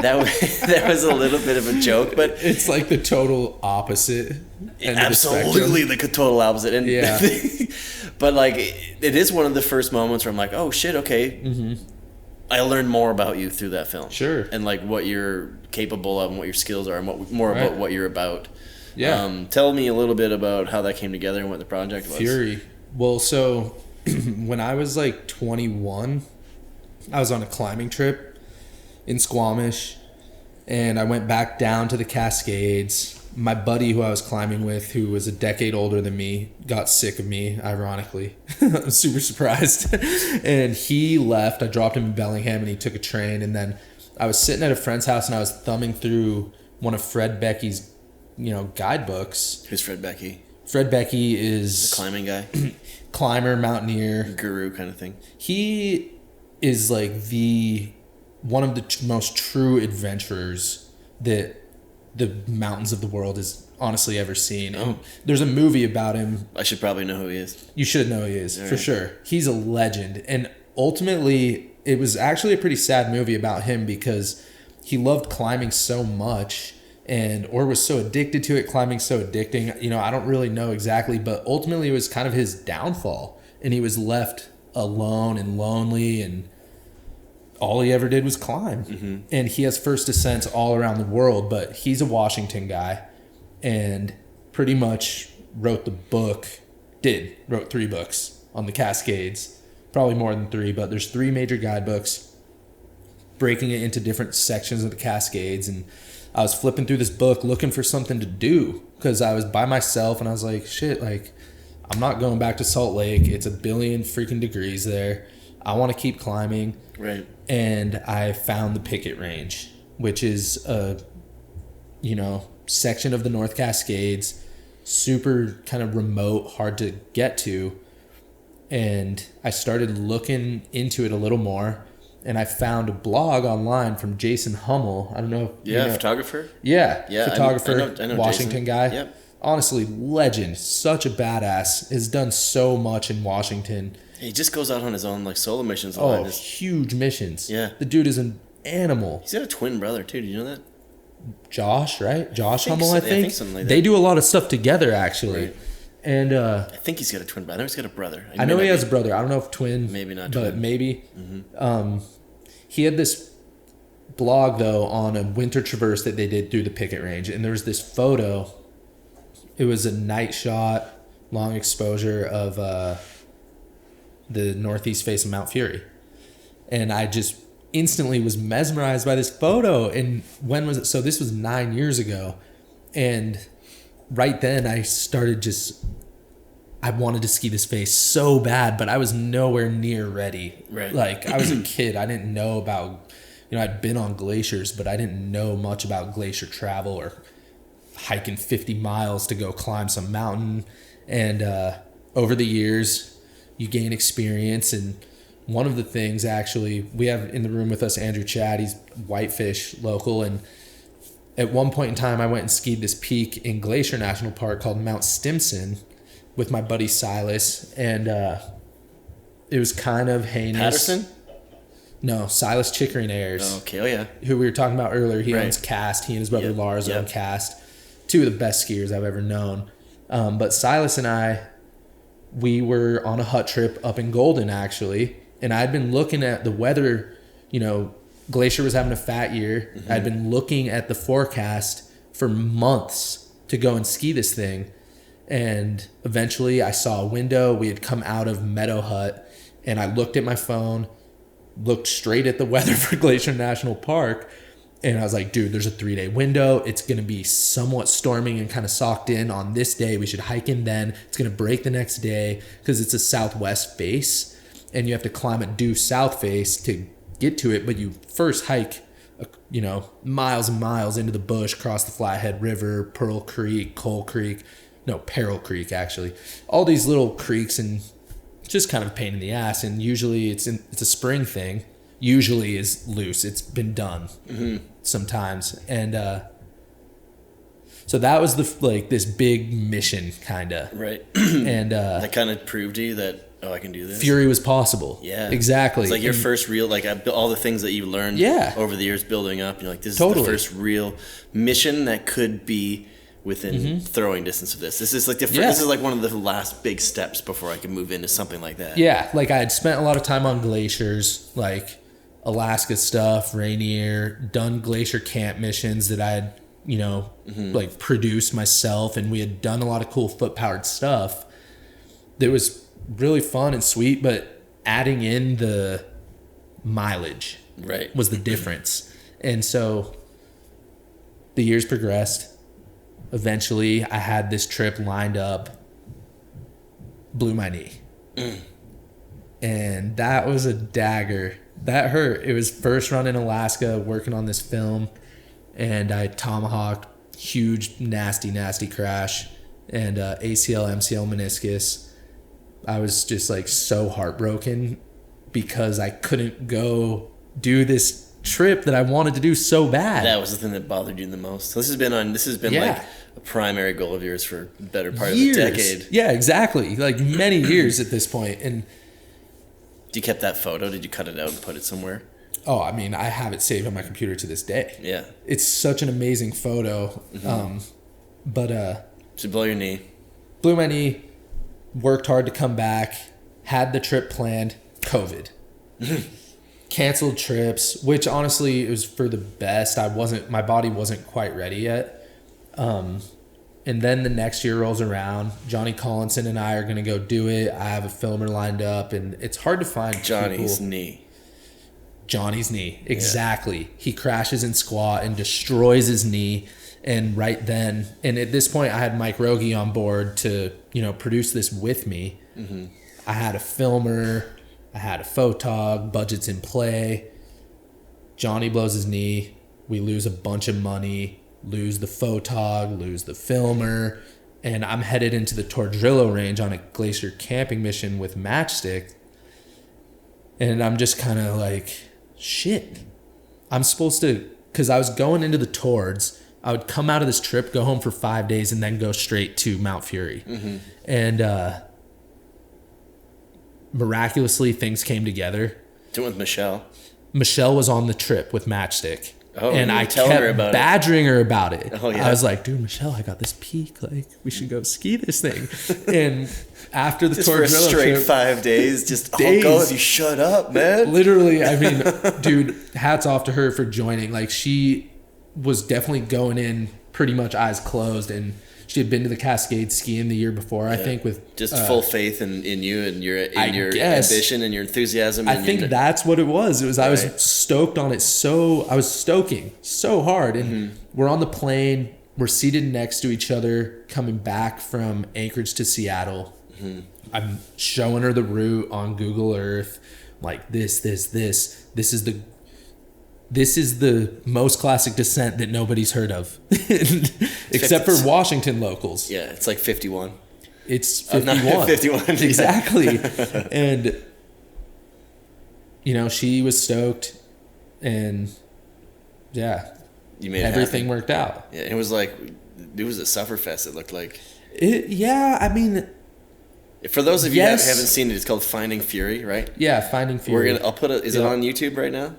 that was a little bit of a joke, but it's like the total opposite. Absolutely the total opposite. And yeah. But like, it is one of the first moments where I'm like, oh shit, okay. Mm-hmm. I learned more about you through that film. Sure. And like what you're capable of and what your skills are and about what you're about. Yeah. Tell me a little bit about how that came together and what the project was. Fury. Well, so when I was like 21, I was on a climbing trip in Squamish, and I went back down to the Cascades. My buddy who I was climbing with, who was a decade older than me, got sick of me, ironically. I was super surprised. And he left. I dropped him in Bellingham, and he took a train. And then I was sitting at a friend's house, and I was thumbing through one of Fred Becky's guidebooks. Who's Fred Becky? Fred Becky is the climbing guy. Climber, mountaineer, guru kind of thing. He is like one of the most true adventurers that the mountains of the world has honestly ever seen. And there's a movie about him. I should probably know who he is. You should know who he is, for right. sure. He's a legend. And ultimately, it was actually a pretty sad movie about him because he loved climbing so much or was so addicted to it, climbing so addicting. I don't really know exactly, but ultimately it was kind of his downfall. And he was left alone and lonely, and all he ever did was climb. Mm-hmm. And he has first ascents all around the world, but he's a Washington guy and pretty much wrote 3 books on the Cascades. Probably more than 3, but there's 3 major guidebooks breaking it into different sections of the Cascades. And I was flipping through this book looking for something to do because I was by myself, and I was like, shit, like, I'm not going back to Salt Lake. It's 1 billion freaking degrees there. I want to keep climbing. Right. And I found the Picket Range, which is a, section of the North Cascades, super kind of remote, hard to get to. And I started looking into it a little more, and I found a blog online from Jason Hummel. I don't know. Photographer? Yeah, photographer, I know Washington Jason. guy. Yep. Honestly, legend, such a badass, has done so much in Washington. He just goes out on his own solo missions a lot. Huge missions. Yeah. The dude is an animal. He's got a twin brother too, did you know that? Josh, right? Josh Hummel, I think. Yeah, I think something like that. They do a lot of stuff together, actually. Right. And I think he's got a twin brother. I know he's got a brother. I know he has a brother. I don't know if twin. Maybe not twin. But maybe. Mm-hmm. He had this blog, though, on a winter traverse that they did through the Picket Range. And there was this photo. It was a night shot, long exposure of the northeast face of Mount Fury. And I just instantly was mesmerized by this photo. And when was it? So this was 9 years ago. And right then I started I wanted to ski this face so bad, but I was nowhere near ready. Right. Like, I was a kid. I didn't know about, I'd been on glaciers, but I didn't know much about glacier travel or hiking 50 miles to go climb some mountain. And over the years, you gain experience. And one of the things, actually, we have in the room with us Andrew Chad. He's Whitefish local. And at one point in time, I went and skied this peak in Glacier National Park called Mount Stimson with my buddy Silas. And it was kind of heinous. Patterson? No, Silas Chickering Ayers. Oh, okay. Oh, yeah. Who we were talking about earlier. He Right. owns Cast. He and his brother Lars own Yep. Cast. 2 of the best skiers I've ever known. But Silas and I, we were on a hut trip up in Golden, actually. And I'd been looking at the weather. Glacier was having a fat year. Mm-hmm. I'd been looking at the forecast for months to go and ski this thing. And eventually I saw a window. We had come out of Meadow Hut, and I looked at my phone, looked straight at the weather for Glacier National Park, and I was like, dude, there's a 3-day window. It's going to be somewhat storming and kind of socked in on this day. We should hike in then. It's going to break the next day because it's a southwest face, and you have to climb a due south face to get to it, but you first hike miles and miles into the bush, across the Flathead River, Pearl Creek, Peril Creek, actually. All these little creeks, and just kind of a pain in the ass. And usually it's a spring thing. Usually is loose. It's been done sometimes. And so that was this big mission, kind of. Right. And that kind of proved to you that, I can do this. Fury was possible. Yeah. Exactly. It's like your first real, all the things that you learned over the years building up. You're like, this is the first real mission that could be within throwing distance of this. This is like this is like one of the last big steps before I can move into something like that. Yeah. Like I had spent a lot of time on glaciers, like Alaska stuff, Rainier, done glacier camp missions that I had, like produced myself, and we had done a lot of cool foot powered stuff. That was really fun and sweet, but adding in the mileage was the difference. And so the years progressed. Eventually I had this trip lined up, blew my knee. And that was a dagger. That hurt. It was first run in Alaska, working on this film, and I tomahawked, huge, nasty crash, and ACL, MCL, meniscus. I was just like so heartbroken because I couldn't go do this trip that I wanted to do so bad. That was the thing that bothered you the most. So this has been like a primary goal of yours for the better part years. of the decade. Yeah, exactly. Like many years at this point. And you kept that photo? Did you cut it out and put it somewhere? Oh, I mean, I have it saved on my computer to this day. Yeah. It's such an amazing photo. So blow your knee. Blew my knee. Worked hard to come back, had the trip planned, COVID. Canceled trips, which honestly it was for the best. My body wasn't quite ready yet. And then the next year rolls around. Johnny Collinson and I are going to go do it. I have a filmer lined up, and it's hard to find Johnny's knee. Exactly. Yeah. He crashes in squat and destroys his knee. And right then, and at this point I had Mike Rogie on board to, produce this with me. I had a filmer, I had a photog, budget's in play. Johnny blows his knee. We lose a bunch of money, lose the photog, lose the filmer. And I'm headed into the Tordrillo range on a glacier camping mission with Matchstick. And I'm just kind of like, shit. I'm supposed to, because I was going into the Tords. I would come out of this trip, go home for 5 days, and then go straight to Mount Fury. And miraculously, things came together. Doing with Michelle. Michelle was on the trip with Matchstick. Oh, and I kept badgering her about it. Oh, yeah. I was like, dude, Michelle, I got this peak. Like, we should go ski this thing. And after the Tordrillo trip, straight 5 days, just days, I'll go if you shut up, man. Literally, I mean, dude, hats off to her for joining. Like, she was definitely going in pretty much eyes closed, and she had been to the Cascades skiing the year before. I think with just full faith in you and your ambition and your enthusiasm. I think that's what it was. It was I was stoked on it. I was stoking so hard, and we're on the plane. We're seated next to each other, coming back from Anchorage to Seattle. I'm showing her the route on Google Earth, like this is the most classic descent that nobody's heard of, except for Washington locals. Yeah, it's like 51. It's 51. 51. Exactly. And, she was stoked, and yeah, you made everything worked out. Yeah, it was like, it was a sufferfest, it looked like. I mean... For those of you that haven't seen it, it's called Finding Fury, right? Yeah, Finding Fury. Is it on YouTube right now?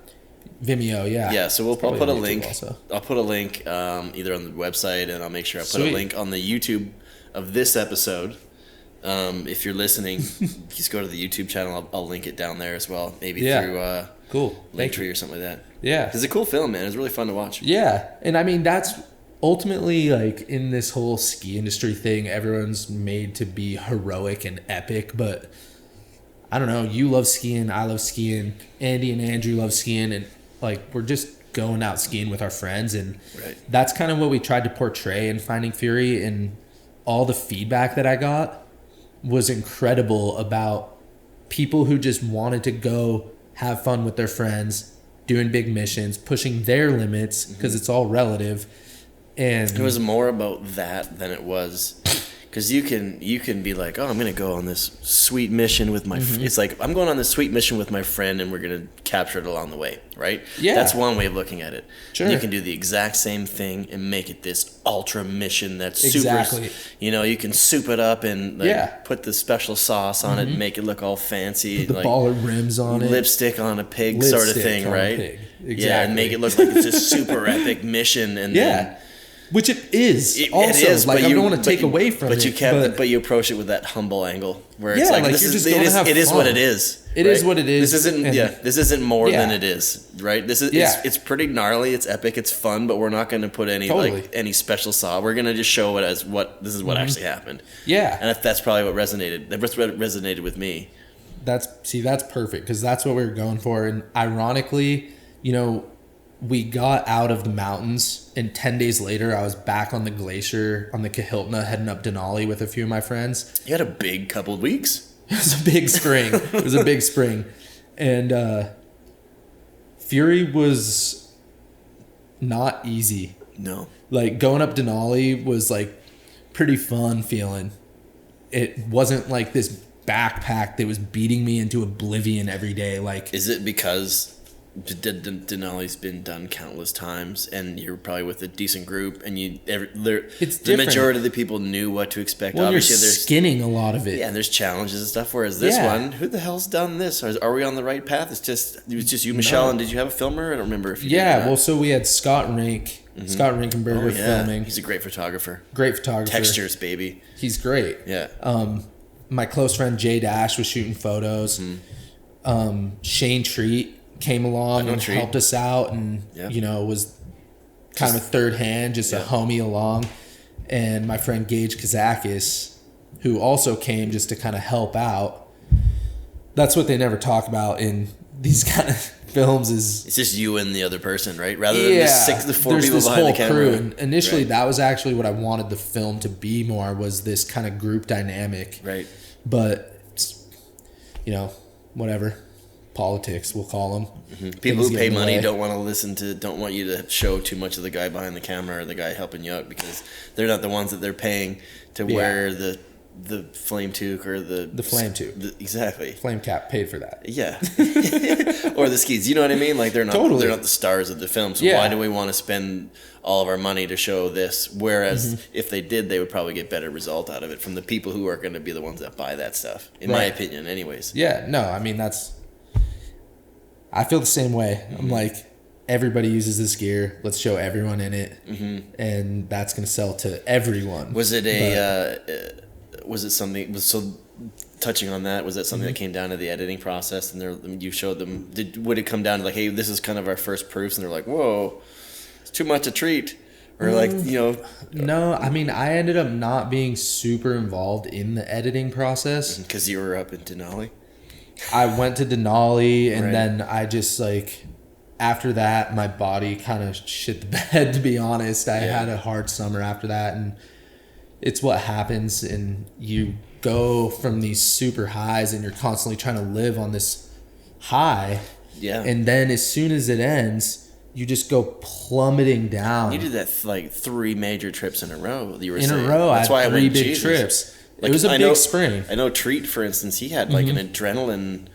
Vimeo, yeah. Yeah, so I'll put a link. I'll put a link either on the website, and I'll make sure I put a link on the YouTube of this episode. If you're listening, just go to the YouTube channel. I'll link it down there as well. Maybe through cool Linktree or something like that. Yeah. It's a cool film, man. It's really fun to watch. Yeah. And I mean, that's ultimately, like, in this whole ski industry thing, everyone's made to be heroic and epic, but I don't know. You love skiing. I love skiing. Andy and Andrew love skiing, and like, we're just going out skiing with our friends, and that's kind of what we tried to portray in Finding Fury. And all the feedback that I got was incredible about people who just wanted to go have fun with their friends, doing big missions, pushing their limits because it's all relative. And it was more about that than it was, because you can be like, oh, I'm gonna go on this sweet mission with my. It's like I'm going on this sweet mission with my friend, and we're gonna capture it along the way, right? Yeah, that's one way of looking at it. Sure, and you can do the exact same thing and make it this ultra mission that's exactly. super. You can soup it up and put the special sauce on it and make it look all fancy, put the baller rims on it, lipstick on a pig sort of thing, right? Exactly. Yeah, and make it look like it's a super epic mission, and then. Which it is. Also, it is, like I don't want to take away from it. But you approach it with that humble angle where it's like this is it is what it is. It is what it is. This isn't more than it is, right? This is it's pretty gnarly, it's epic, it's fun, but we're not going to put any any special sauce. We're going to just show it as what actually happened. Yeah. And that's probably what resonated. That's what resonated with me. That's perfect, because that's what we were going for. And ironically, we got out of the mountains, and 10 days later, I was back on the glacier on the Kahiltna heading up Denali with a few of my friends. You had a big couple of weeks. It was a big spring. And Fury was not easy. No. Like, going up Denali was, like, pretty fun feeling. It wasn't like this backpack that was beating me into oblivion every day. Like, is it because Denali's been done countless times, and you're probably with a decent group, and the majority of the people knew what to expect? Well, obviously, you're skinning a lot of it. Yeah, and there's challenges and stuff. Whereas this one, who the hell's done this? Are we on the right path? It was just you, Michelle, and did you have a filmer? I don't remember if you did. Yeah, well, so we had Scott Rink, Scott Rinkenberger filming. He's a great photographer. Textures, baby. He's great. Yeah. My close friend Jay Dash was shooting photos. Shane Treat came along and helped us out, and was kind of a third hand, just a homie along. And my friend Gage Kazakis, who also came just to kind of help out. That's what they never talk about in these kind of films. Is it's just you and the other person, right? Rather than the four people behind the camera. Crew. And initially, that was actually what I wanted the film to be more, was this kind of group dynamic. Right. But whatever. Politics, we'll call them. People who pay money don't want you to show too much of the guy behind the camera or the guy helping you out, because they're not the ones that they're paying to wear the flame toque or the flame toque. Exactly. Flame cap paid for that. Yeah. Or the skis. You know what I mean? Like they're not the stars of the film. So why do we want to spend all of our money to show this? Whereas if they did, they would probably get better result out of it from the people who are going to be the ones that buy that stuff. In my opinion, anyways. Yeah. No, I mean I feel the same way. I'm like, everybody uses this gear. Let's show everyone in it, and that's going to sell to everyone. Was it was it something? So, touching on that, was that something that came down to the editing process, and you showed them? Would it come down to like, hey, this is kind of our first proofs, and they're like, whoa, it's too much a treat, or No, I mean, I ended up not being super involved in the editing process because you were up in Denali. I went to Denali, and then I just after that, my body kind of shit the bed, to be honest. I had a hard summer after that, and it's what happens. And you go from these super highs, and you're constantly trying to live on this high. Yeah. And then as soon as it ends, you just go plummeting down. You did that 3 major trips in a row. You were in a row. That's why I had 3 big trips. It was a big spring. I know Treat, for instance, he had an adrenaline.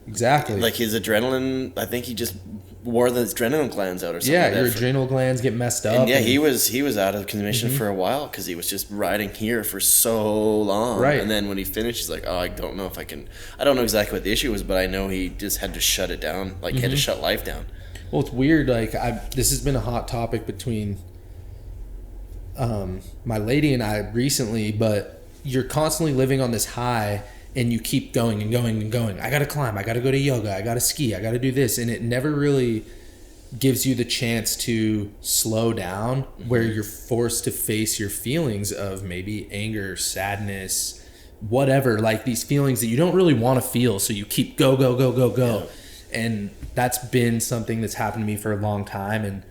Exactly. Like his adrenaline, I think he just wore the adrenaline glands out or something. Yeah, your adrenal glands get messed up. And he was out of commission for a while because he was just riding here for so long. Right. And then when he finished, he's like, oh, I don't know if I can. I don't know exactly what the issue was, but I know he just had to shut it down. Like he had to shut life down. Well, it's weird. Like this has been a hot topic between my lady and I recently, but you're constantly living on this high, and you keep going and going and going. I gotta climb, I gotta go to yoga, I gotta ski, I gotta do this, and it never really gives you the chance to slow down, where you're forced to face your feelings of maybe anger, sadness, whatever, like these feelings that you don't really want to feel, so you keep go. Yeah. And that's been something that's happened to me for a long time. And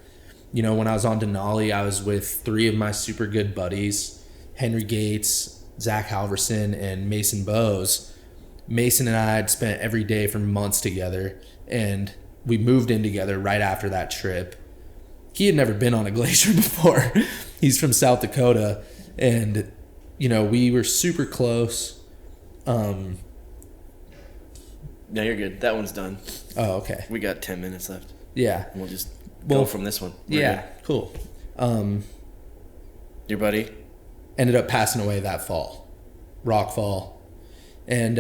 when I was on Denali, I was with 3 of my super good buddies, Henry Gates, Zach Halverson, and Mason Bowes. Mason and I had spent every day for months together, and we moved in together right after that trip. He had never been on a glacier before. He's from South Dakota, and we were super close. No, you're good. That one's done. Oh, okay. We got 10 minutes left. Yeah. And we'll just go from this one. We're good. Cool. Your buddy ended up passing away that fall, rock fall, and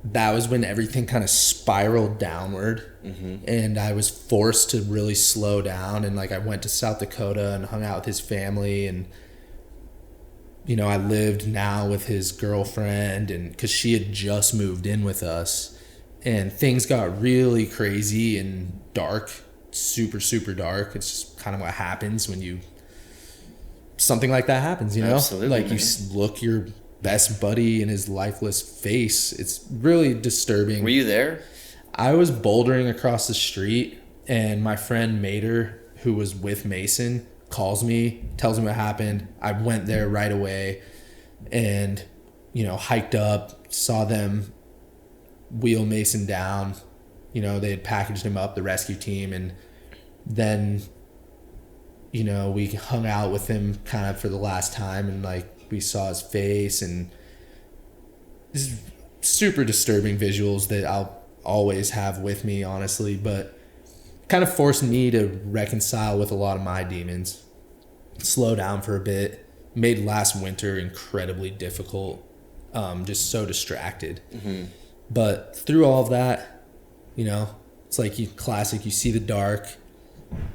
that was when everything kind of spiraled downward. And I was forced to really slow down, and I went to South Dakota and hung out with his family, and I lived now with his girlfriend, and because she had just moved in with us, and things got really crazy and dark, super, super dark. It's just kind of what happens when something like that happens, Absolutely, you look your best buddy in his lifeless face. It's really disturbing. Were you there? I was bouldering across the street, and my friend Mater, who was with Mason, calls me, tells me what happened. I went there right away and, hiked up, saw them wheel Mason down. They had packaged him up, the rescue team, and then, we hung out with him kind of for the last time, and we saw his face, and this is super disturbing visuals that I'll always have with me, honestly, but kind of forced me to reconcile with a lot of my demons, slow down for a bit, made last winter incredibly difficult, just so distracted. But through all of that, it's classic, you see the dark,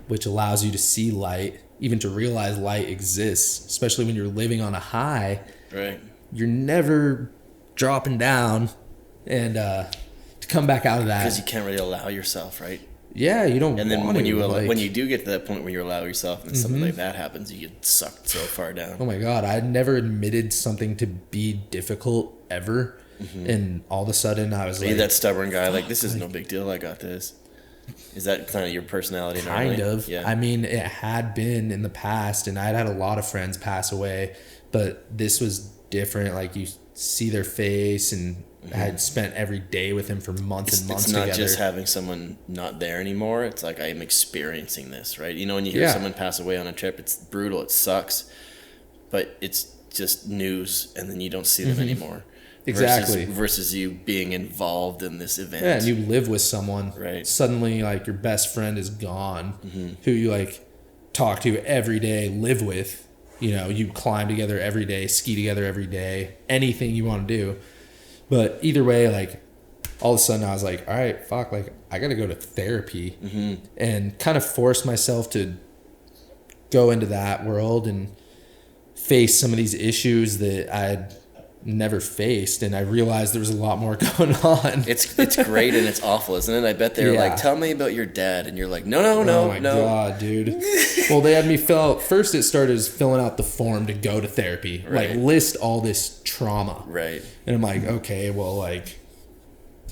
which allows you to see light, even to realize light exists, especially when you're living on a high. Right. You're never dropping down, and to come back out of that, because you can't really allow yourself, right? Yeah, you don't. And then want when you to, when you do get to that point where you allow yourself, and then something like that happens, you get sucked so far down. Oh my God, I had never admitted something to be difficult ever, and all of a sudden I was that stubborn guy, this is no big deal. I got this. Is that kind of your personality? Kind normally? of. Yeah. I mean, it had been in the past, and I'd had a lot of friends pass away, but this was different. You see their face, and I had spent every day with him for months and months together. It's not just having someone not there anymore. It's I am experiencing this, right? When you hear someone pass away on a trip, it's brutal. It sucks, but it's just news, and then you don't see them anymore. Exactly. Versus you being involved in this event. Yeah, and you live with someone. Right. Suddenly, your best friend is gone, who you talk to every day, live with. You climb together every day, ski together every day, anything you want to do. But either way, all of a sudden I was all right, fuck, I got to go to therapy, and kind of force myself to go into that world and face some of these issues that I'd never faced, and I realized there was a lot more going on. It's great and it's awful, isn't it? I bet they're tell me about your dad, and you're no. Oh my God, dude. Well, they had me first it started as filling out the form to go to therapy, right. List all this trauma, right? And I'm okay, well, it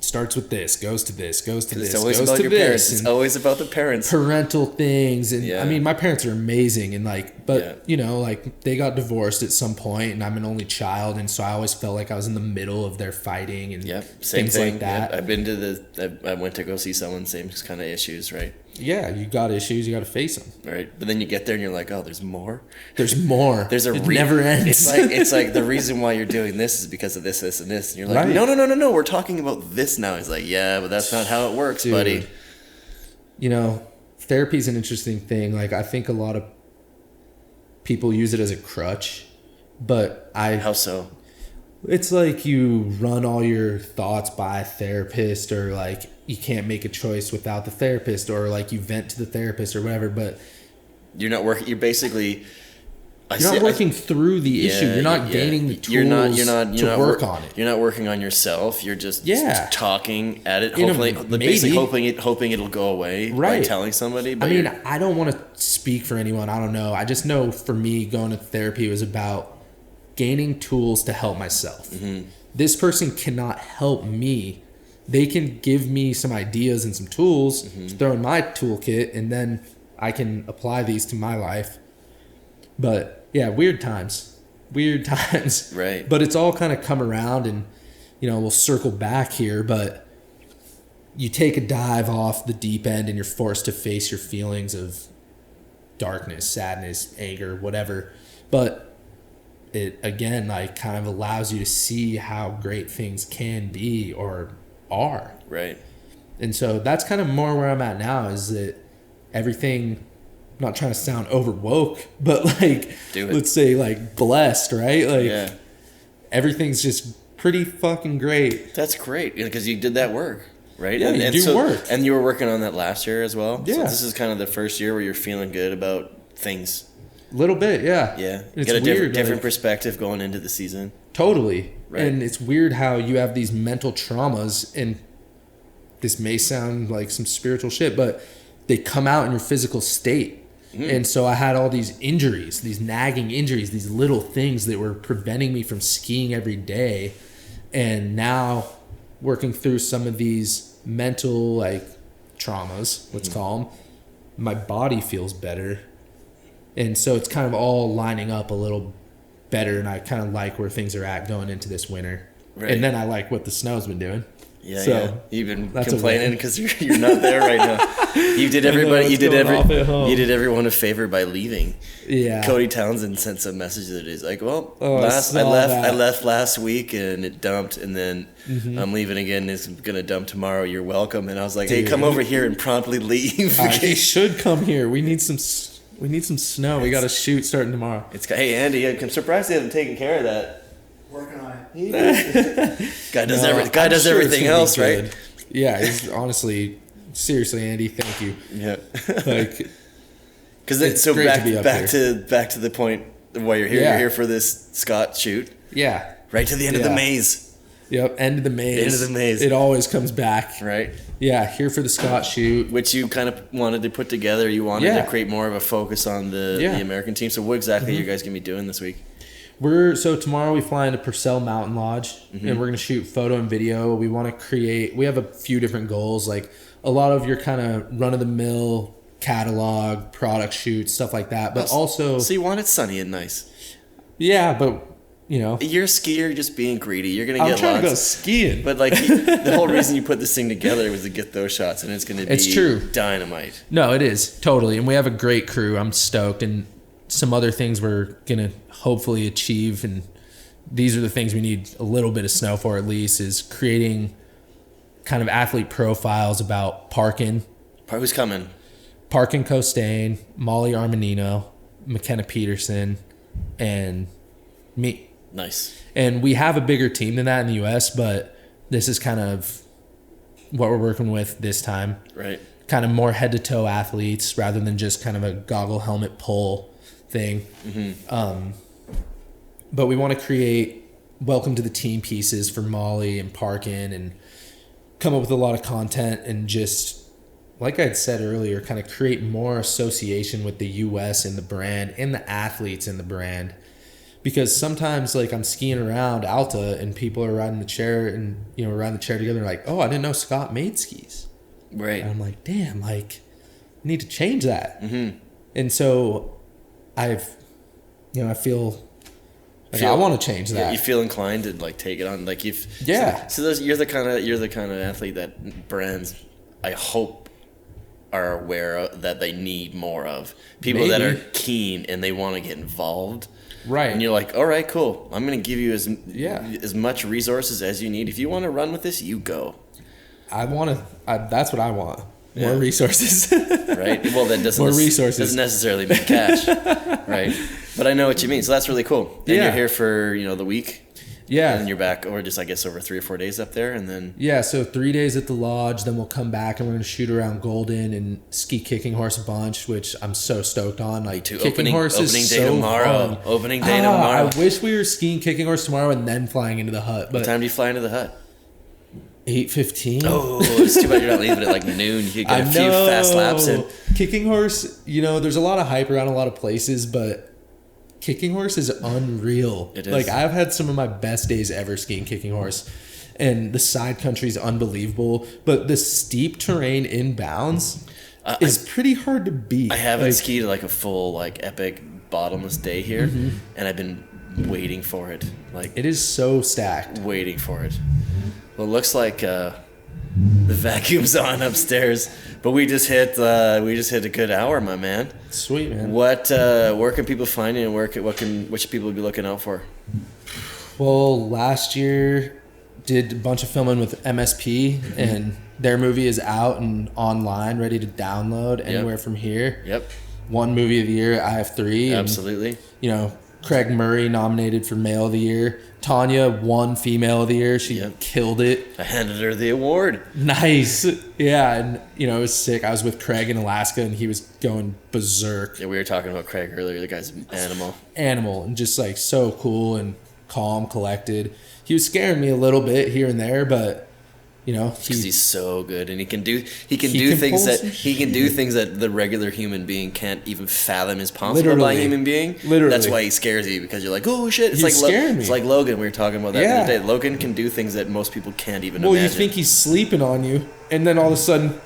starts with this, goes to this, goes to this, it's always goes about to your this. Parents. It's always about the parents. Parental things. And I mean, my parents are amazing, and but they got divorced at some point, and I'm an only child, and so I always felt I was in the middle of their fighting and same things thing. like that. I've been to I went to go see someone, same kind of issues, right? Yeah, you got issues, you got to face them. Right, but then you get there and you're oh, there's more. There's more. There's it never ends. It's the reason why you're doing this is because of this, this, and this, and you're right. No. We're talking about this now. He's yeah, but that's not how it works, dude, buddy. Therapy is an interesting thing. I think a lot of people use it as a crutch, but How so? It's you run all your thoughts by a therapist, or you can't make a choice without the therapist, or you vent to the therapist or whatever, but you're not working. You're basically you're not working through the issue. You're not gaining the tools to work on it. You're not working on yourself. You're just talking at it, hoping it'll go away by telling somebody. But I don't want to speak for anyone. I don't know. I just know for me, going to therapy was about gaining tools to help myself. This person cannot help me. They can give me some ideas and some tools to throw in my toolkit, and then I can apply these to my life. But yeah, weird times. Right. But it's all kind of come around, and we'll circle back here, but you take a dive off the deep end and you're forced to face your feelings of darkness, sadness, anger, whatever. But it, again, like kind of allows you to see how great things can be or are. Right. And so that's kind of more where I'm at now, is that everything, I'm not trying to sound overwoke, but like, let's say like blessed, right? Like everything's just pretty fucking great. That's great, because you did that work. Right? Yeah, and do work. And you were working on that last year as well? Yeah. So this is kind of the first year where you're feeling good about things. A little bit, yeah. Yeah. It's get a weird, different perspective going into the season. Totally. Right. And it's weird how you have these mental traumas, and this may sound like some spiritual shit, but they come out in your physical state. And so I had all these injuries, these nagging injuries, these little things that were preventing me from skiing every day. And now working through some of these mental like traumas, let's call them, my body feels better. And so it's kind of all lining up a little better, and I kind of like where things are at going into this winter. Right. And then I like what the snow's been doing. Yeah, so you've been complaining because you're not there right now. You did everyone a favor by leaving. Yeah. Cody Townsend sent some message that is like, well, I left last week and it dumped, and then I'm leaving again. It's gonna dump tomorrow. You're welcome. And I was like, hey, come over here and promptly leave. He should come here. We need some snow. We got a shoot starting tomorrow. Hey Andy, I'm surprised they haven't taken care of that. Working on it. Guy does everything else, right? Yeah, he's honestly, seriously, Andy, thank you. Yeah, like, because so back to the point of why you're here. You're here for this Scott shoot. Yeah, right to the end of the maze. Yep, end of the maze. End of the maze. It always comes back. Right. Yeah, here for the Scott shoot, which you kind of wanted to put together. You wanted to create more of a focus on the American team. So what exactly are you guys gonna be doing this week? So tomorrow we fly into Purcell Mountain Lodge, and we're going to shoot photo and video. We want to we have a few different goals, like a lot of your kind of run-of-the-mill catalog, product shoots, stuff like that. But also... So you want it sunny and nice. Yeah, but, you know... You're a skier, you're just being greedy. You're going to get lots. I'm trying to go skiing. But like the whole reason you put this thing together was to get those shots, and it's going to be dynamite. No, it is, totally. And we have a great crew. I'm stoked. And some other things we're going to hopefully achieve, and these are the things we need a little bit of snow for at least, is creating kind of athlete profiles about Parkin. Who's coming? Parkin Costain, Molly Armanino, McKenna Peterson, and me. Nice. And we have a bigger team than that in the U.S., but this is kind of what we're working with this time. Right. Kind of more head-to-toe athletes rather than just kind of a goggle helmet pull thing. But we want to create welcome to the team pieces for Molly and Parkin, and come up with a lot of content, and just, like I'd said earlier, kind of create more association with the U.S. and the brand and the athletes in the brand. Because sometimes, like, I'm skiing around Alta and people are riding the chair, and, you know, riding the chair together, like, oh, I didn't know Scott made skis. Right. And I'm like, damn, like, I need to change that. And so I feel like I want to change that. Yeah, you feel inclined to like take it on, like you're the kind of athlete that brands, I hope, are aware of, that they need more of. People that are keen and they want to get involved. Right. And you're like, all right, cool. I'm going to give you as much resources as you need. If you want to run with this, you go. That's what I want. More resources. Right. Well, that doesn't necessarily mean cash. Right. But I know what you mean. So that's really cool. And you're here for, the week. Yeah. And then you're back, or just, I guess, over 3 or 4 days up there, and then... Yeah, so 3 days at the lodge, then we'll come back and we're going to shoot around Golden and ski Kicking Horse a bunch, which I'm so stoked on. Like, Kicking Horse is so fun. Opening day tomorrow. I wish we were skiing Kicking Horse tomorrow and then flying into the hut. But what time do you fly into the hut? 8:15. Oh, it's too bad you're not leaving at like noon. You could get a few fast laps in. Kicking Horse, there's a lot of hype around a lot of places, but Kicking Horse is unreal. It is. Like, I've had some of my best days ever skiing Kicking Horse, and the side country is unbelievable, but the steep terrain inbounds is pretty hard to beat. I haven't skied like a full, like, epic bottomless day here, and I've been waiting for it. Like, it is so stacked. Waiting for it. Well, it looks like The vacuum's on upstairs, but we just hit a good hour, my man. Sweet, man. Where can people find you, and what should people be looking out for? Well, last year did a bunch of filming with MSP, and their movie is out and online, ready to download anywhere from here. Yep. One movie of the year. I have 3. Absolutely. And, Craig Murray nominated for Male of the Year. Tanya won Female of the Year. She killed it. I handed her the award. Nice. Yeah, and it was sick. I was with Craig in Alaska, and he was going berserk. Yeah, we were talking about Craig earlier. The guy's an animal. And just like so cool and calm, collected. He was scaring me a little bit here and there, but because he's so good, and he can do things that the regular human being can't even fathom is possible by a human being. Literally, that's why he scares you, because you're like, oh shit! It's like Logan. We were talking about that the other day. Logan can do things that most people can't even imagine. You think he's sleeping on you, and then all of a sudden,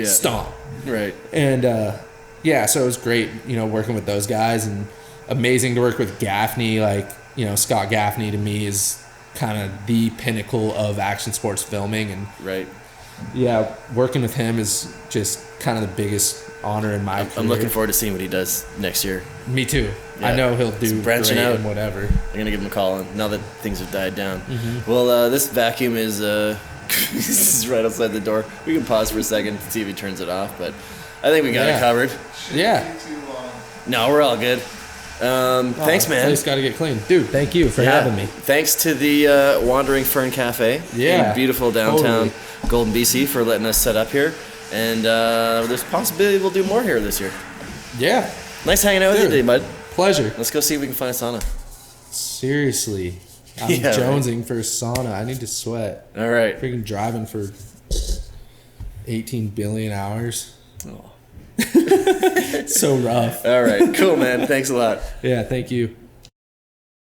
stomp. Right. And so it was great, working with those guys, and amazing to work with Gaffney. Like, Scott Gaffney to me is kind of the pinnacle of action sports filming, and working with him is just kind of the biggest honor in my career. I'm looking forward to seeing what he does next year. Me too. I know he'll do branching out and whatever. I'm gonna give him a call now that things have died down. Well, this vacuum is this is right outside the door. We can pause for a second to see if he turns it off, but I think we got it covered. Yeah. No, we're all good. Thanks, man. It's got to get clean. Dude, thank you for having me. Thanks to the Wandering Fern Cafe in beautiful downtown Golden, BC for letting us set up here. And there's a possibility we'll do more here this year. Yeah. Nice hanging out with you today, bud. Pleasure. Let's go see if we can find a sauna. Seriously. I'm jonesing for a sauna. I need to sweat. All right. Freaking driving for 18 billion hours. Oh. So rough. All right, cool, man. Thanks a lot. Yeah, thank you.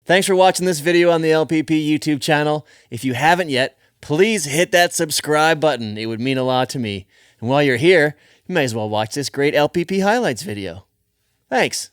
Thanks for watching this video on the LPP YouTube channel. If you haven't yet, please hit that subscribe button. It would mean a lot to me. And while you're here, you might as well watch this great LPP highlights video. Thanks.